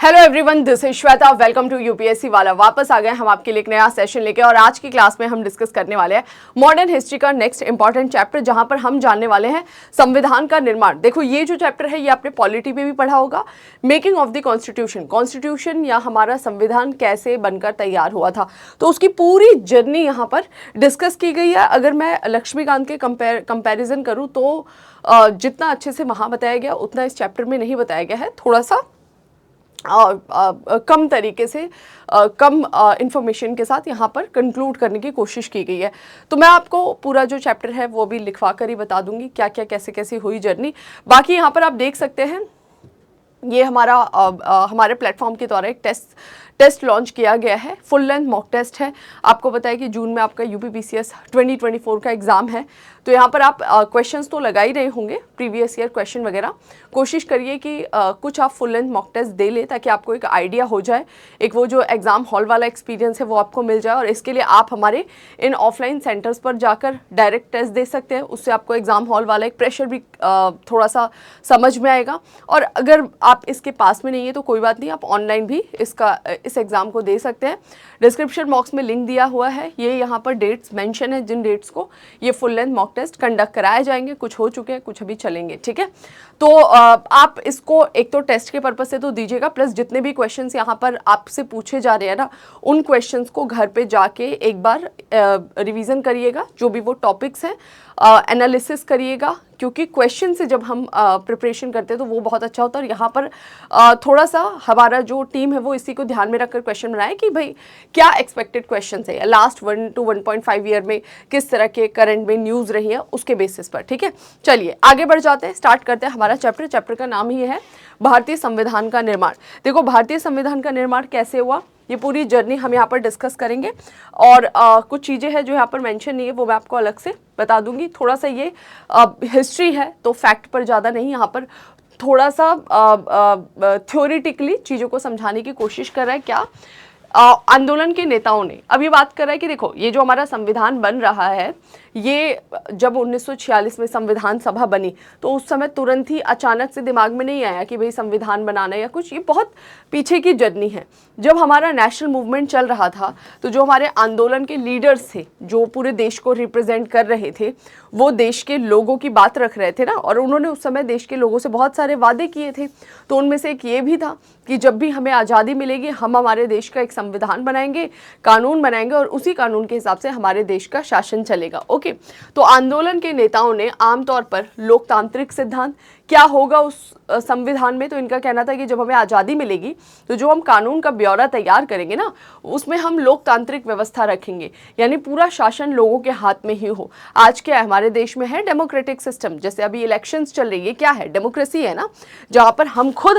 Hello everyone, this is Shweta. Welcome to UPSC वाला। वापस आ गए हम आपके लिए एक नया सेशन लेके और आज की क्लास में हम डिस्कस करने वाले हैं मॉडर्न हिस्ट्री का नेक्स्ट इंपॉर्टेंट चैप्टर, जहां पर हम जानने वाले हैं संविधान का निर्माण। देखो, ये जो चैप्टर है ये आपने पॉलिटी में भी पढ़ा होगा, making of the constitution. Constitution या हमारा संविधान कैसे बनकर तैयार हुआ था, तो उसकी पूरी जर्नी यहाँ पर डिस्कस की गई है। अगर मैं लक्ष्मीकांत के कंपेरिजन करूँ तो जितना अच्छे से वहाँ बताया गया उतना इस चैप्टर में नहीं बताया गया है। थोड़ा सा कम तरीके से कम इंफॉर्मेशन के साथ यहाँ पर कंक्लूड करने की कोशिश की गई है। तो मैं आपको पूरा जो चैप्टर है वो भी लिखवा कर ही बता दूंगी क्या क्या कैसे कैसे हुई जर्नी। बाकी यहाँ पर आप देख सकते हैं ये हमारे प्लेटफॉर्म के द्वारा एक टेस्ट लॉन्च किया गया है। फुल लेंथ मॉक टेस्ट है। आपको पता है कि जून में आपका यूपीपीसीएस 2024 का एग्ज़ाम है, तो यहाँ पर आप क्वेश्चंस तो लगा ही रहे होंगे, प्रीवियस ईयर क्वेश्चन वगैरह। कोशिश करिए कि कुछ आप फुल लेंथ मॉक टेस्ट दे लें ताकि आपको एक आइडिया हो जाए, एक वो जो एग्ज़ाम हॉल वाला एक्सपीरियंस है वो आपको मिल जाए। और इसके लिए आप हमारे इन ऑफलाइन सेंटर्स पर जाकर डायरेक्ट टेस्ट दे सकते हैं। उससे आपको एग्ज़ाम हॉल वाला एक प्रेशर भी थोड़ा सा समझ में आएगा। और अगर आप इसके पास में नहीं है तो कोई बात नहीं, आप ऑनलाइन भी इस एग्ज़ाम को दे सकते हैं। डिस्क्रिप्शन बॉक्स में लिंक दिया हुआ है, ये यहाँ पर डेट्स मेंशन है जिन डेट्स को ये full length mock test conduct कराए जाएंगे। कुछ हो चुके हैं, कुछ अभी चलेंगे, ठीक है। तो आप इसको एक तो टेस्ट के पर्पज से तो दीजिएगा, प्लस जितने भी क्वेश्चंस यहाँ पर आपसे पूछे जा रहे हैं ना, उन क्वेश्चंस को घर पे जाके एक बार रिवीजन करिएगा। जो भी वो टॉपिक्स हैं एनालिसिस करिएगा, क्योंकि क्वेश्चन से जब हम प्रिपरेशन करते हैं तो वो बहुत अच्छा होता है। और यहाँ पर थोड़ा सा हमारा जो टीम है वो इसी को ध्यान में रखकर क्वेश्चन बनाए कि भाई क्या एक्सपेक्टेड क्वेश्चन है, लास्ट 1 to 1.5 ईयर में किस तरह के करंट में न्यूज़ रही है, उसके बेसिस पर, ठीक है। चलिए आगे बढ़ जाते हैं, स्टार्ट करते हैं हमारा चैप्टर का नाम ही है भारतीय संविधान का निर्माण। देखो, भारतीय संविधान का निर्माण कैसे हुआ ये पूरी जर्नी हम यहाँ पर डिस्कस करेंगे। और कुछ चीज़ें हैं जो यहाँ पर मेंशन नहीं है वो मैं आपको अलग से बता दूंगी। थोड़ा सा ये हिस्ट्री है तो फैक्ट पर ज़्यादा नहीं, यहाँ पर थोड़ा सा थ्योरेटिकली चीज़ों को समझाने की कोशिश कर रहा है। क्या आंदोलन के नेताओं ने अब ये बात कर रहा है कि देखो, ये जो हमारा संविधान बन रहा है, ये जब 1946 में संविधान सभा बनी तो उस समय तुरंत ही अचानक से दिमाग में नहीं आया कि भाई संविधान बनाना या कुछ। ये बहुत पीछे की जर्नी है। जब हमारा नेशनल मूवमेंट चल रहा था तो जो हमारे आंदोलन के लीडर्स थे, जो पूरे देश को रिप्रेजेंट कर रहे थे, वो देश के लोगों की बात रख रहे थे ना। और उन्होंने उस समय देश के लोगों से बहुत सारे वादे किए थे। तो उनमें से एक ये भी था कि जब भी हमें आज़ादी मिलेगी हम हमारे देश का एक संविधान बनाएंगे, कानून बनाएंगे और उसी कानून के हिसाब से हमारे देश का शासन चलेगा। ओके, तो आंदोलन के नेताओं ने आमतौर पर लोकतांत्रिक सिद्धांत क्या होगा उस संविधान में, तो इनका कहना था कि जब हमें आज़ादी मिलेगी तो जो हम कानून का ब्यौरा तैयार करेंगे ना, उसमें हम लोकतांत्रिक व्यवस्था रखेंगे, यानी पूरा शासन लोगों के हाथ में ही हो। आज क्या है, हमारे देश में है डेमोक्रेटिक सिस्टम। जैसे अभी इलेक्शंस चल रही है, क्या है, डेमोक्रेसी है ना, जहाँ पर हम खुद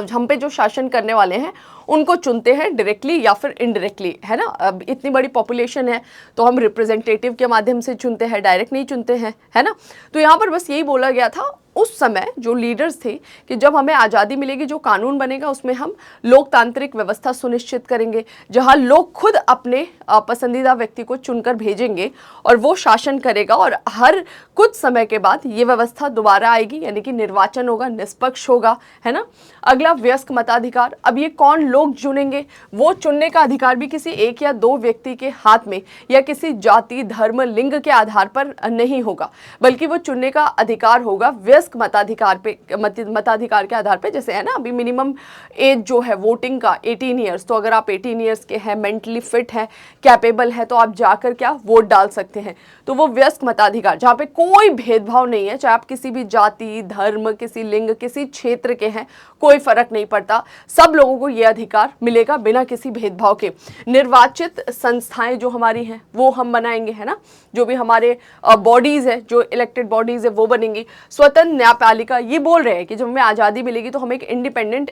हम पे जो शासन करने वाले हैं उनको चुनते हैं डायरेक्टली या फिर इनडायरेक्टली, है ना। अब इतनी बड़ी पॉपुलेशन है तो हम रिप्रेजेंटेटिव के माध्यम से चुनते हैं, डायरेक्ट नहीं चुनते हैं, है ना। तो यहाँ पर बस यही बोला गया था उस समय जो लीडर्स थे कि जब हमें आज़ादी मिलेगी जो कानून बनेगा उसमें हम लोकतांत्रिक व्यवस्था सुनिश्चित करेंगे, जहां लोग खुद अपने पसंदीदा व्यक्ति को चुनकर भेजेंगे और वो शासन करेगा। और हर कुछ समय के बाद ये व्यवस्था दोबारा आएगी, यानी कि निर्वाचन होगा, निष्पक्ष होगा, है ना। अगला वयस्क मताधिकार। अब ये कौन लोग चुनेंगे, वो चुनने का अधिकार भी किसी एक या दो व्यक्ति के हाथ में या किसी जाति, धर्म, लिंग के आधार पर नहीं होगा, बल्कि वो चुनने का अधिकार होगा वयस्क मताधिकार के आधार पे। जैसे है ना, अभी मिनिमम एज जो है वोटिंग का 18 ईयर्स, तो अगर आप 18 ईयर्स के हैं, मेंटली फिट है, कैपेबल है, तो आप जाकर क्या वोट डाल सकते हैं। तो वो वयस्क मताधिकार जहाँ पे कोई भेदभाव नहीं है, चाहे आप किसी भी जाति, धर्म, किसी लिंग, किसी क्षेत्र के हैं, कोई फर्क नहीं पड़ता, सब लोगों को ये अधिकार मिलेगा बिना किसी भेदभाव के। निर्वाचित संस्थाएं जो हमारी हैं वो हम बनाएंगे, है ना। जो भी हमारे बॉडीज है, जो इलेक्टेड बॉडीज है वो बनेंगी। स्वतंत्र न्यायपालिका, ये बोल रहे हैं कि जब हमें आज़ादी मिलेगी तो हम एक इंडिपेंडेंट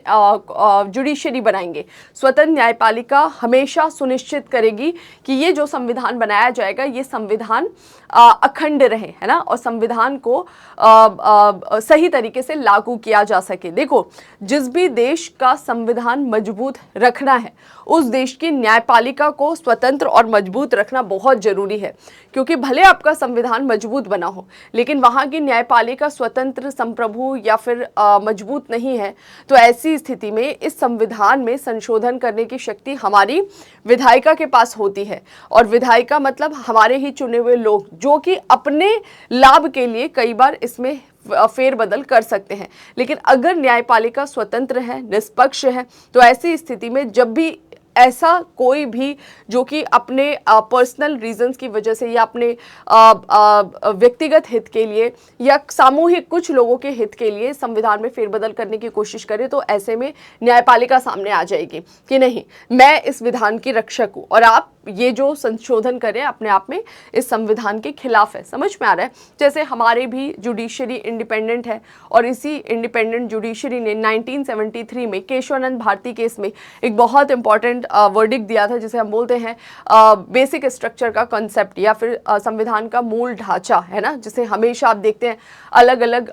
जुडिशरी बनाएंगे। स्वतंत्र न्यायपालिका हमेशा सुनिश्चित करेगी कि ये जो संविधान बनाया जाएगा ये संविधान अखंड रहे, है ना, और संविधान को सही तरीके से लागू किया जा सके। देखो, जिस भी देश का संविधान मजबूत रखना है उस देश की न्यायपालिका को स्वतंत्र और मजबूत रखना बहुत जरूरी है, क्योंकि भले आपका संविधान मजबूत बना हो लेकिन वहां की न्यायपालिका स्वतंत्र, संप्रभु या फिर मजबूत नहीं है, तो ऐसी स्थिति में इस संविधान में संशोधन करने की शक्ति हमारी विधायिका के पास होती है। और विधायिका मतलब हमारे ही चुने हुए लोग, जो कि अपने लाभ के लिए कई बार इसमें फेरबदल कर सकते हैं। लेकिन अगर न्यायपालिका स्वतंत्र है, निष्पक्ष है, तो ऐसी स्थिति में जब भी ऐसा कोई भी जो कि अपने पर्सनल रीजंस की वजह से या अपने व्यक्तिगत हित के लिए या सामूहिक कुछ लोगों के हित के लिए संविधान में फेरबदल करने की कोशिश करे, तो ऐसे में न्यायपालिका सामने आ जाएगी कि नहीं, मैं इस विधान की रक्षक हूँ और आप ये जो संशोधन करें अपने आप में इस संविधान के खिलाफ है। समझ में आ रहा है? जैसे हमारे भी जुडिशरी इंडिपेंडेंट है और इसी इंडिपेंडेंट जुडिशरी ने 1973 में केशवानंद भारती केस में एक बहुत इंपॉर्टेंट वर्डिक्ट दिया था, जिसे हम बोलते हैं बेसिक स्ट्रक्चर का कॉन्सेप्ट या फिर संविधान का मूल ढांचा, है ना, जिसे हमेशा आप देखते हैं अलग अलग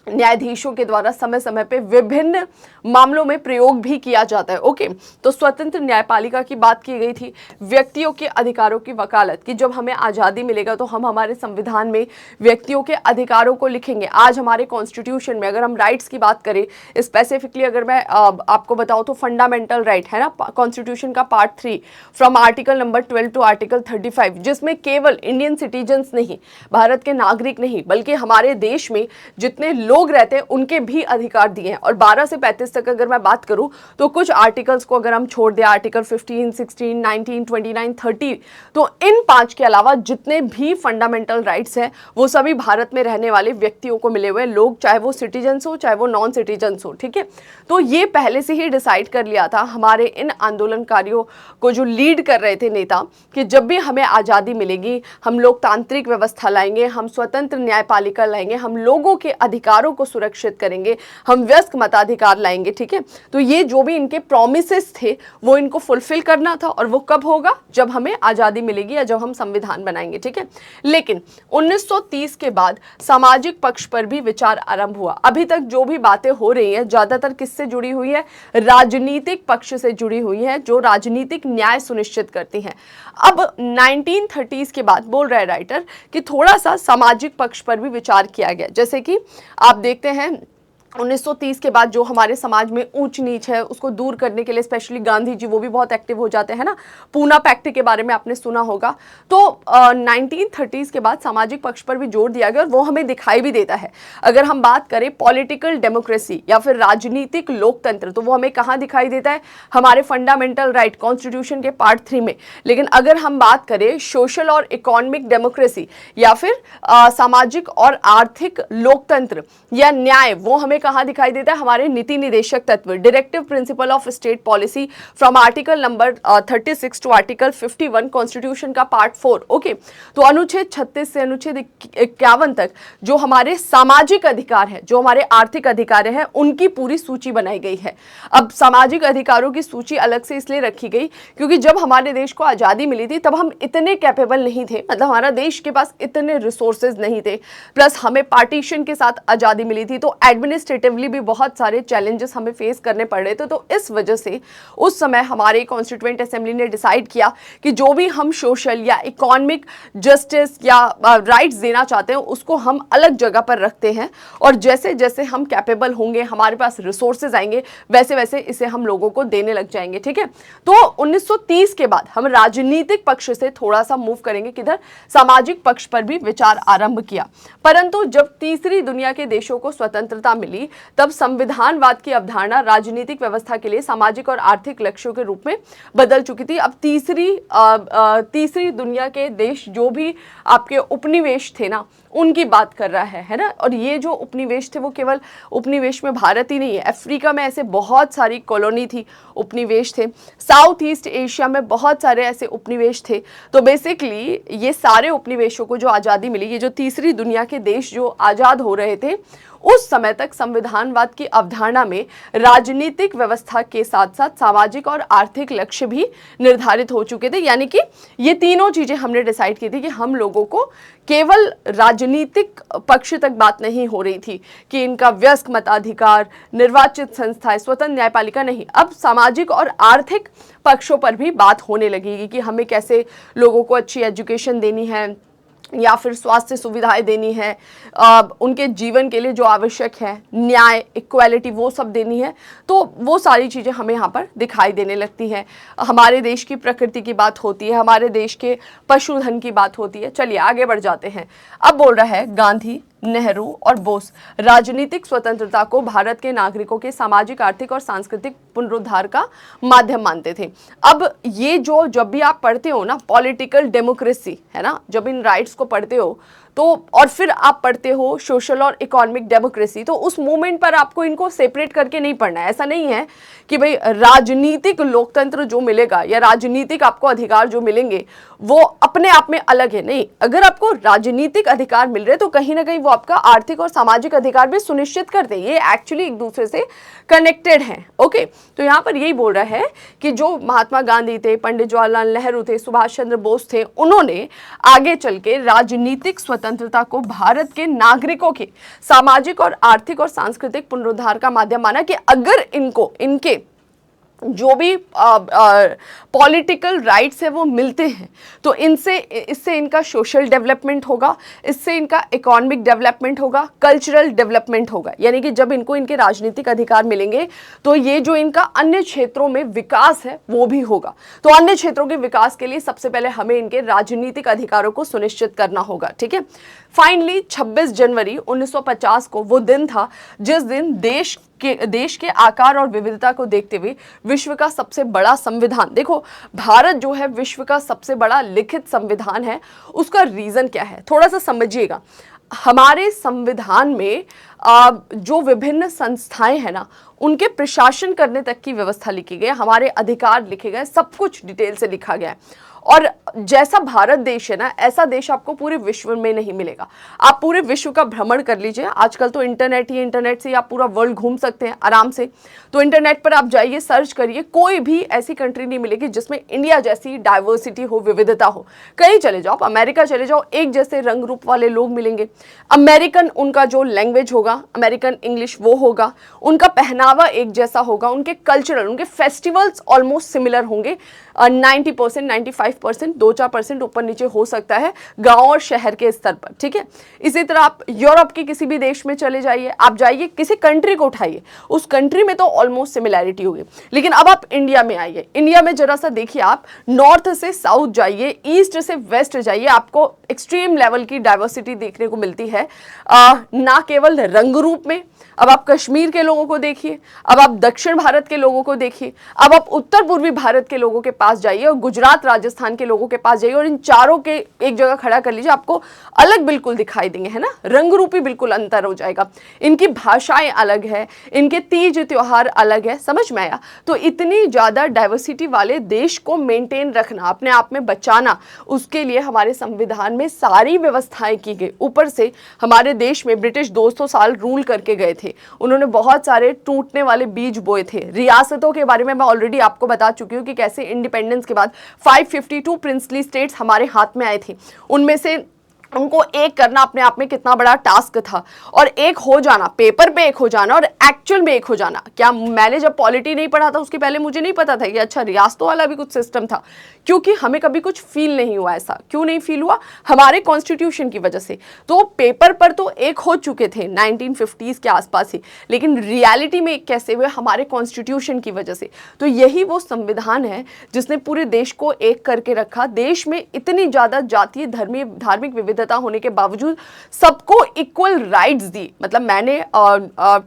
न्यायाधीशों के द्वारा समय समय पे विभिन्न मामलों में प्रयोग भी किया जाता है। ओके, तो स्वतंत्र न्यायपालिका की बात की गई थी, व्यक्तियों के अधिकारों की वकालत की। जब हमें आज़ादी मिलेगा तो हम हमारे संविधान में व्यक्तियों के अधिकारों को लिखेंगे। आज हमारे कॉन्स्टिट्यूशन में अगर हम राइट्स की बात करें, स्पेसिफिकली अगर मैं आपको बताऊं तो फंडामेंटल राइट है ना, कॉन्स्टिट्यूशन का part 3 from article number 12 to article 35, जिसमें केवल इंडियन सिटीजन्स नहीं, भारत के नागरिक नहीं, बल्कि हमारे देश में जितने लोग रहते हैं उनके भी अधिकार दिए हैं। और 12 से 35 तक अगर मैं बात करूं तो कुछ आर्टिकल्स को अगर हम छोड़ दें, आर्टिकल 15, 16, 19, 29, 30, तो इन 5 के अलावा जितने भी फंडामेंटल राइट्स हैं वो सभी भारत में रहने वाले व्यक्तियों को मिले हुए लोग, चाहे वो सिटीजन्स हो चाहे वो नॉन सिटीजन्स हो। ठीक है, तो ये पहले से ही डिसाइड कर लिया था हमारे इन आंदोलनकारियों को जो लीड कर रहे थे नेता, कि जब भी हमें आज़ादी मिलेगी हम लोकतांत्रिक व्यवस्था लाएंगे, हम स्वतंत्र न्यायपालिका लाएंगे, हम लोगों के अधिकारों को सुरक्षित करेंगे, हम वयस्क मताधिकार लाएंगे। ठीक है, तो ये जो भी इनके प्रोमिसेस थे वो इनको फुलफिल करना था, और वो कब होगा? जब हमें आज़ादी मिलेगी या जब हम संविधान बनाएंगे। ठीक है, लेकिन 1930 के बाद सामाजिक पक्ष पर भी विचार आरंभ हुआ। अभी तक जो भी बातें हो रही हैं ज़्यादातर किससे जुड़ी हुई है? राजनीतिक पक्ष से जुड़ी हुई है, जो राजनीतिक न्याय सुनिश्चित करती हैं। अब 1930s के बाद बोल रहा है राइटर कि थोड़ा सा सामाजिक पक्ष पर भी विचार किया गया। जैसे कि आप देखते हैं 1930 के बाद जो हमारे समाज में ऊंच नीच है उसको दूर करने के लिए स्पेशली गांधी जी वो भी बहुत एक्टिव हो जाते हैं ना। पूना पैक्ट के बारे में आपने सुना होगा। तो 1930s के बाद सामाजिक पक्ष पर भी जोर दिया गया और वो हमें दिखाई भी देता है। अगर हम बात करें पॉलिटिकल डेमोक्रेसी या फिर राजनीतिक लोकतंत्र, तो वो हमें कहाँ दिखाई देता है? हमारे फंडामेंटल राइट कॉन्स्टिट्यूशन के पार्ट 3 में। लेकिन अगर हम बात करें सोशल और इकोनॉमिक डेमोक्रेसी या फिर सामाजिक और आर्थिक लोकतंत्र या न्याय, वो हमें कहां दिखाई देता है? हमारे नीति निदेशक तत्व, directive principle of state policy from article number 36 to article 51 constitution का पार्ट 4। ओके, तो अनुच्छेद 36 से अनुच्छेद 51 तक जो हमारे सामाजिक अधिकार है, जो हमारे आर्थिक अधिकार है, उनकी पूरी सूची बनाई गई है। अब सामाजिक अधिकारों की सूची अलग से इसलिए रखी गई क्योंकि जब हमारे देश को आजादी मिली थी तब हम इतने कैपेबल नहीं थे, मतलब हमारा देश के पास इतने रिसोर्सेज नहीं थे, प्लस हमें पार्टीशन के साथ आजादी मिली थी, तो एडमिनिस्ट्रेटिवली भी बहुत सारे चैलेंजेस हमें फेस करने पड़ रहे थे। तो इस वजह से उस समय हमारे कॉन्स्टिट्यूएंट असेंबली ने डिसाइड किया कि जो भी हम सोशल या इकोनॉमिक जस्टिस या राइट्स देना चाहते हैं उसको हम अलग जगह पर रखते हैं, और जैसे जैसे हम कैपेबल होंगे, हमारे पास रिसोर्सेज आएंगे, वैसे वैसे इसे हम लोगों को देने लग जाएंगे। ठीक है, तो 1930 के बाद हम राजनीतिक पक्ष से थोड़ा सा मूव करेंगे, किधर? सामाजिक पक्ष पर भी विचार आरंभ किया। परंतु जब तीसरी दुनिया के देशों को स्वतंत्रता मिली तब संविधानवाद की अवधारणा राजनीतिक व्यवस्था के लिए सामाजिक और आर्थिक लक्ष्यों के रूप में बदल चुकी थी। अब तीसरी दुनिया के देश जो भी आपके उपनिवेश थे ना, उनकी बात कर रहा है ना। और ये जो उपनिवेश थे वो केवल उपनिवेश में भारत ही नहीं है, अफ्रीका में ऐसे बहुत सारी कॉलोनी थी, उपनिवेश थे, साउथ ईस्ट एशिया में बहुत सारे ऐसे उपनिवेश थे। तो बेसिकली ये सारे उपनिवेशों को जो आज़ादी मिली, ये जो तीसरी दुनिया के देश जो आज़ाद हो रहे थे, उस समय तक संविधानवाद की अवधारणा में राजनीतिक व्यवस्था के साथ साथ सामाजिक और आर्थिक लक्ष्य भी निर्धारित हो चुके थे। यानी कि ये तीनों चीजें हमने डिसाइड की थी कि हम लोगों को केवल राजनीतिक पक्ष तक बात नहीं हो रही थी कि इनका वयस्क मताधिकार, निर्वाचित संस्थाएं, स्वतंत्र न्यायपालिका नहीं, अब सामाजिक और आर्थिक पक्षों पर भी बात होने लगेगी कि हमें कैसे लोगों को अच्छी एजुकेशन देनी है या फिर स्वास्थ्य सुविधाएं देनी है, उनके जीवन के लिए जो आवश्यक है, न्याय, इक्वालिटी, वो सब देनी है। तो वो सारी चीज़ें हमें यहाँ पर दिखाई देने लगती हैं। हमारे देश की प्रकृति की बात होती है, हमारे देश के पशुधन की बात होती है। चलिए आगे बढ़ जाते हैं। अब बोल रहा है गांधी, नेहरू और बोस राजनीतिक स्वतंत्रता को भारत के नागरिकों के सामाजिक, आर्थिक और सांस्कृतिक पुनरुद्धार का माध्यम मानते थे। अब ये जो जब भी आप पढ़ते हो ना पॉलिटिकल डेमोक्रेसी, है ना, जब इन राइट्स को पढ़ते हो तो और फिर आप पढ़ते हो सोशल और इकोनॉमिक डेमोक्रेसी, तो उस मोमेंट पर आपको इनको सेपरेट करके नहीं पढ़ना है। ऐसा नहीं है कि भाई राजनीतिक लोकतंत्र जो मिलेगा या राजनीतिक आपको अधिकार जो मिलेंगे वो अपने आप में अलग है, नहीं। अगर आपको राजनीतिक अधिकार मिल रहे तो कहीं ना कहीं वो आपका आर्थिक और सामाजिक अधिकार भी सुनिश्चित करते हैं। ये एक्चुअली एक दूसरे से कनेक्टेड हैं। ओके, तो यहाँ पर यही बोल रहा है कि जो महात्मा गांधी थे, पंडित जवाहरलाल नेहरू थे, सुभाष चंद्र बोस थे, उन्होंने आगे चल के राजनीतिक स्वतंत्रता को भारत के नागरिकों के सामाजिक और आर्थिक और सांस्कृतिक पुनरुद्धार का माध्यम माना कि अगर इनके जो भी पॉलिटिकल राइट्स है वो मिलते हैं तो इससे इनका सोशल डेवलपमेंट होगा, इससे इनका इकोनॉमिक डेवलपमेंट होगा, कल्चरल डेवलपमेंट होगा। यानी कि जब इनको इनके राजनीतिक अधिकार मिलेंगे तो ये जो इनका अन्य क्षेत्रों में विकास है वो भी होगा। तो अन्य क्षेत्रों के विकास के लिए सबसे पहले हमें इनके राजनीतिक अधिकारों को सुनिश्चित करना होगा। ठीक है। फाइनली 26 जनवरी 1950 को वो दिन था जिस दिन देश के आकार और विविधता को देखते हुए विश्व का सबसे बड़ा संविधान, देखो भारत जो है विश्व का सबसे बड़ा लिखित संविधान है। उसका रीजन क्या है थोड़ा सा समझिएगा। हमारे संविधान में जो विभिन्न संस्थाएं हैं ना उनके प्रशासन करने तक की व्यवस्था लिखी गई है, हमारे अधिकार लिखे गए, सब कुछ डिटेल से लिखा गया है। और जैसा भारत देश है ना ऐसा देश आपको पूरे विश्व में नहीं मिलेगा। आप पूरे विश्व का भ्रमण कर लीजिए, आजकल तो इंटरनेट ही, इंटरनेट से आप पूरा वर्ल्ड घूम सकते हैं आराम से। तो इंटरनेट पर आप जाइए, सर्च करिए, कोई भी ऐसी कंट्री नहीं मिलेगी जिसमें इंडिया जैसी डाइवर्सिटी हो, विविधता हो। कहीं चले जाओ, अमेरिका चले जाओ, एक जैसे रंग रूप वाले लोग मिलेंगे। अमेरिकन उनका जो लैंग्वेज होगा, अमेरिकन इंग्लिश वो होगा, उनका पहनावा एक जैसा होगा, उनके कल्चरल, उनके फेस्टिवल्स ऑलमोस्ट सिमिलर होंगे। 90%, 95%, 2-4% ऊपर नीचे हो सकता है गांव और शहर के स्तर पर। ठीक है। इसी तरह आप यूरोप के किसी भी देश में चले जाइए, आप जाइए किसी कंट्री को उठाइए, उस कंट्री में तो ऑलमोस्ट सिमिलैरिटी होगी। लेकिन अब आप इंडिया में आइए, इंडिया में जरा सा देखिए, आप नॉर्थ से साउथ जाइए, ईस्ट से वेस्ट जाइए, आपको एक्सट्रीम लेवल की डाइवर्सिटी देखने को मिलती है। ना केवल रंग रूप में, अब आप कश्मीर के लोगों को देखिए, अब आप दक्षिण भारत के लोगों को देखिए, अब आप उत्तर पूर्वी भारत के लोगों के पास जाइए और गुजरात राजस्थान के लोगों के पास जाइए और इन चारों के एक जगह खड़ा कर लीजिए, आपको अलग बिल्कुल दिखाई देंगे, है ना। रंग रूपी बिल्कुल अंतर हो जाएगा, इनकी भाषाएं अलग है, इनके तीज त्योहार अलग है। समझ में आया। तो इतनी ज्यादा डाइवर्सिटी वाले देश को मेंटेन रखना, अपने आप में बचाना, उसके लिए हमारे संविधान में सारी व्यवस्थाएं की गई। ऊपर से हमारे देश में ब्रिटिश 200 साल रूल करके गए थे, उन्होंने बहुत सारे टूटने वाले बीज बोए थे। रियासतों के बारे में मैं ऑलरेडी आपको बता चुकी हूं कि कैसे इंडिपेंडेंस के बाद 552 प्रिंसली स्टेट्स हमारे हाथ में आए थे, उनमें से उनको एक करना अपने आप में कितना बड़ा टास्क था। और एक हो जाना, पेपर पे एक हो जाना और एक्चुअल में एक हो जाना। क्या मैंने जब पॉलिटी नहीं पढ़ा था उसके पहले मुझे नहीं पता था कि अच्छा रियासतों वाला भी कुछ सिस्टम था, क्योंकि हमें कभी कुछ फील नहीं हुआ। ऐसा क्यों नहीं फील हुआ? हमारे कॉन्स्टिट्यूशन की वजह से। तो पेपर पर तो एक हो चुके थे 1950s के आसपास ही, लेकिन रियलिटी में एक कैसे हुए? हमारे कॉन्स्टिट्यूशन की वजह से। तो यही वो संविधान है जिसने पूरे देश को एक करके रखा। देश में इतनी ज्यादा जातीय धार्मिक विविधता होने के बावजूद सबको इक्वल राइट्स दी। मतलब मैंने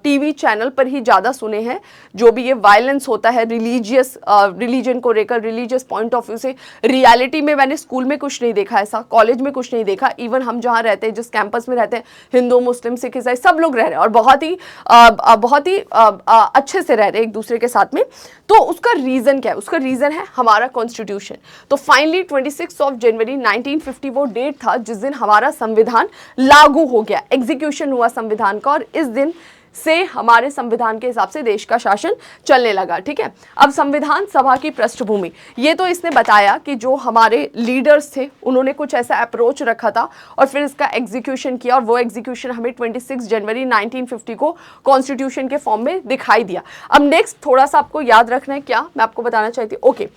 टीवी चैनल पर ही ज्यादा सुने हैं जो भी ये वायलेंस होता है रिलीजन को लेकर, रिलीजियस पॉइंट ऑफ व्यू से। रियलिटी में मैंने स्कूल में कुछ नहीं देखा ऐसा, कॉलेज में कुछ नहीं देखा। इवन हम जहां रहते हैं, जिस कैंपस में रहते हैं, हिंदू, मुस्लिम, सिख, ईसाई सब लोग रह रहे हैं और बहुत ही अच्छे से रह रहे हैं एक दूसरे के साथ में। तो उसका रीजन क्या है? उसका रीजन है हमारा कॉन्स्टिट्यूशन। तो फाइनली 26 जनवरी 1950 वो डेट था जिस दिन हमारा संविधान लागू हो गया, एग्जीक्यूशन हुआ संविधान का, और इस दिन से हमारे संविधान के हिसाब से देश का शासन चलने लगा। ठीक है, अब संविधान सभा की पृष्ठभूमि, ये तो इसने बताया कि जो हमारे लीडर्स थे उन्होंने कुछ ऐसा अप्रोच रखा था और फिर इसका एग्जीक्यूशन किया, और वो एग्जीक्यूशन हमें 26 जनवरी 1950 को कॉन्स्टिट्यूशन के फॉर्म में दिखाई दिया। अब नेक्स्ट थोड़ा सा आपको याद रखना है, क्या मैं आपको बताना चाहती हूँ, ओके,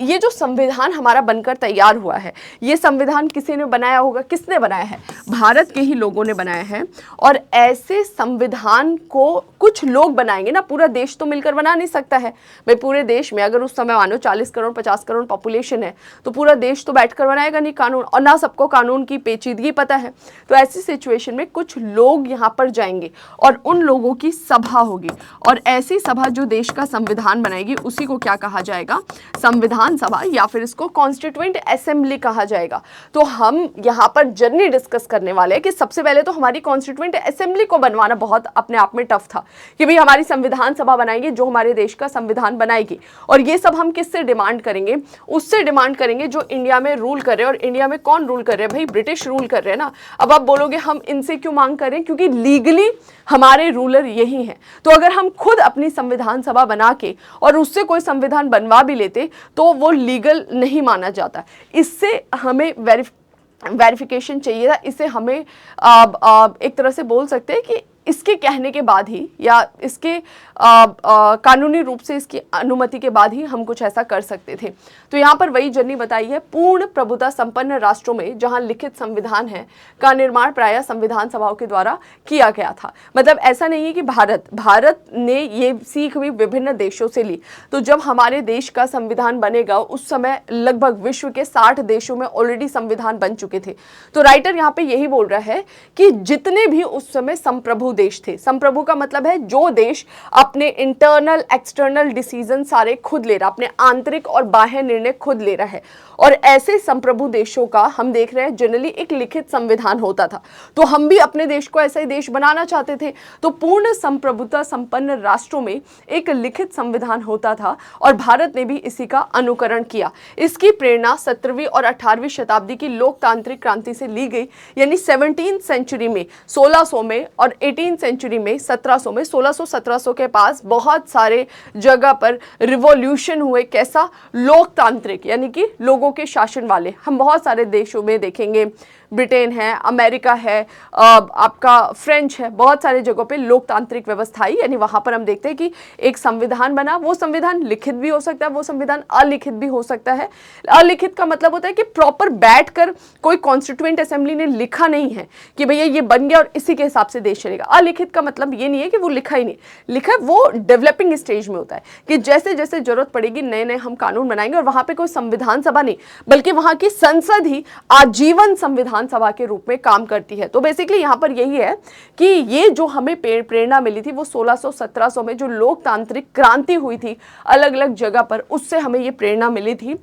ये जो संविधान हमारा बनकर तैयार हुआ है, ये संविधान किसी ने बनाया होगा, किसने बनाया है? भारत के ही लोगों ने बनाया है। और ऐसे संविधान को कुछ लोग बनाएंगे ना, पूरा देश तो मिलकर बना नहीं सकता है भाई। पूरे देश में अगर उस समय मानो 40 करोड़ 50 करोड़ पॉपुलेशन है तो पूरा देश तो बैठकर बनाएगा नहीं कानून, और ना सबको कानून की पेचीदगी पता है। तो ऐसी सिचुएशन में कुछ लोग यहाँ पर जाएंगे और उन लोगों की सभा होगी, और ऐसी सभा जो देश का संविधान बनाएगी उसी को क्या कहा जाएगा? संविधान सभा, या फिर इसको कॉन्स्टिट्यूएंट असेंबली कहा जाएगा। तो हम यहाँ पर जर्नी डिस्कस करने वाले हैं कि सबसे पहले तो हमारी कॉन्स्टिट्यूएंट असेंबली को बनवाना बहुत अपने आप में टफ था कि भाई हमारी संविधान सभा बनाएगी जो हमारे देश का संविधान बनाएगी। और ये सब हम किससे डिमांड करेंगे? उससे डिमांड करेंगे जो इंडिया में रूल कर रहे हैं। और इंडिया में कौन रूल कर रहे हैं भाई? ब्रिटिश रूल कर रहे हैं ना। अब आप बोलोगे हम इनसे क्यों मांग करें? क्योंकि लीगली हमारे रूलर यही हैं। तो अगर हम खुद अपनी संविधान सभा बना के और उससे कोई संविधान बनवा भी लेते तो वो लीगल नहीं माना जाता। इससे हमें वेरिफिकेशन चाहिए था। इसे हमें एक तरह से बोल सकते हैं कि इसके कहने के बाद ही, या इसके कानूनी रूप से इसकी अनुमति के बाद ही हम कुछ ऐसा कर सकते थे। तो यहाँ पर वही जर्नी बताई है, पूर्ण प्रभुता संपन्न राष्ट्रों में जहाँ लिखित संविधान है का निर्माण प्रायः संविधान सभाओं के द्वारा किया गया था। मतलब ऐसा नहीं है कि भारत ने ये सीख भी विभिन्न देशों से ली। तो जब हमारे देश का संविधान बनेगा उस समय लगभग विश्व के 60 देशों में ऑलरेडी संविधान बन चुके थे। तो राइटर यहाँ पे यही बोल रहा है कि जितने भी उस समय संप्रभु देश थे, संप्रभु का मतलब है जो देश अपने इंटरनल एक्सटर्नल डिसीजन सारे खुद ले रहा, अपने आंतरिक और बाह्य निर्णय खुद ले रहा है। और ऐसे संप्रभु देशों का हम देख रहे हैं जनरली एक लिखित संविधान होता था। तो हम भी अपने देश को ऐसा ही देश बनाना चाहते थे। तो पूर्ण संप्रभुता संपन्न राष्ट्रों में एक लिखित संविधान होता था और भारत ने भी इसी का अनुकरण किया। इसकी प्रेरणा 17वीं और 18वीं शताब्दी की लोकतांत्रिक क्रांति से ली गई, यानी 17th सेंचुरी में 1600 में और 18th सेंचुरी में 1700 में, 1600-1700 के पास बहुत सारे जगह पर रिवॉल्यूशन हुए। कैसा? लोकतांत्रिक, यानी कि लोगों के शासन वाले। हम बहुत सारे देशों में देखेंगे, ब्रिटेन है, अमेरिका है, आपका फ्रेंच है, बहुत सारे जगहों पे लोकतांत्रिक व्यवस्था आई। यानी वहां पर हम देखते हैं कि एक संविधान बना, वो संविधान लिखित भी हो सकता है, वो संविधान अलिखित भी हो सकता है। अलिखित का मतलब होता है कि प्रॉपर बैठकर कोई कॉन्स्टिट्यूएंट असेंबली ने लिखा नहीं है कि भैया ये बन गया और इसी के हिसाब से देश चलेगा। अलिखित का मतलब ये नहीं है कि वो लिखा ही नहीं, लिखा वो डेवलपिंग स्टेज में होता है कि जैसे जैसे जरूरत पड़ेगी नए नए हम कानून बनाएंगे। और वहां पे कोई संविधान सभा नहीं बल्कि वहां की संसद ही आजीवन संविधान सभा के रूप में काम करती है। तो बेसिकली यहाँ पर यही है कि ये जो हमें प्रेरणा मिली थी वो 1600-1700 में जो लोकतांत्रिक क्रांति हुई थी अलग अलग जगह पर, उससे हमें ये प्रेरणा मिली थी।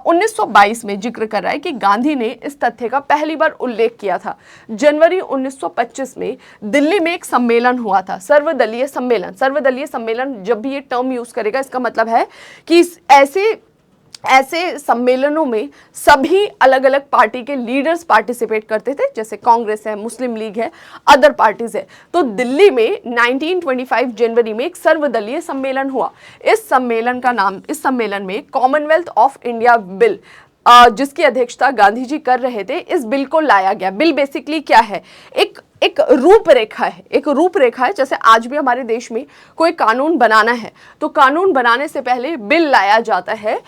1922 में जिक्र कर रहा है कि गांधी ने इस तथ्य का पहली बार उल्लेख किया था। जनवरी 1925 में दिल्ली में एक सम्मेलन हुआ था, सर्वदलीय सम्मेलन। सर्वदलीय सम्मेलन जब भी ये टर्म यूज करेगा इसका मतलब है कि ऐसे सम्मेलनों में सभी अलग अलग पार्टी के लीडर्स पार्टिसिपेट करते थे, जैसे कांग्रेस है, मुस्लिम लीग है, अदर पार्टीज है। तो दिल्ली में 1925 जनवरी में एक सर्वदलीय सम्मेलन हुआ। इस सम्मेलन में कॉमनवेल्थ ऑफ इंडिया बिल, जिसकी अध्यक्षता गांधी जी कर रहे थे, इस बिल को लाया गया। बिल बेसिकली क्या है? एक रूपरेखा है। एक रूपरेखा है, जैसे आज भी हमारे देश में कोई कानून बनाना है तो कानून बनाने से पहले बिल लाया जाता है।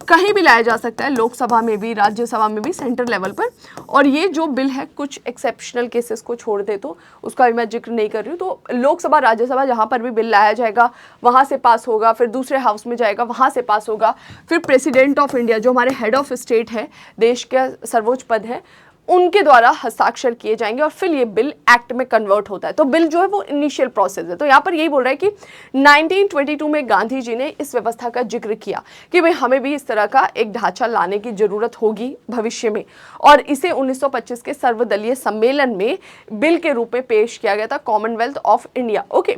कहीं भी लाया जा सकता है, लोकसभा में भी, राज्यसभा में भी, सेंट्रल लेवल पर। और ये जो बिल है कुछ एक्सेप्शनल केसेस को छोड़ दे तो उसका भी मैं जिक्र नहीं कर रही हूँ। तो लोकसभा राज्यसभा जहाँ पर भी बिल लाया जाएगा वहाँ से पास होगा, फिर दूसरे हाउस में जाएगा वहाँ से पास होगा, फिर प्रेसिडेंट ऑफ इंडिया जो हमारे हेड ऑफ स्टेट है, देश का सर्वोच्च पद है, उनके द्वारा हस्ताक्षर किए जाएंगे और फिर ये बिल एक्ट में कन्वर्ट होता है। तो बिल जो है वो इनिशियल प्रोसेस है। तो यहाँ पर यही बोल रहा है कि 1922 में गांधी जी ने इस व्यवस्था का जिक्र किया कि भाई हमें भी इस तरह का एक ढांचा लाने की जरूरत होगी भविष्य में, और इसे 1925 के सर्वदलीय सम्मेलन में बिल के रूप में पेश किया गया था, कॉमनवेल्थ ऑफ इंडिया। ओके,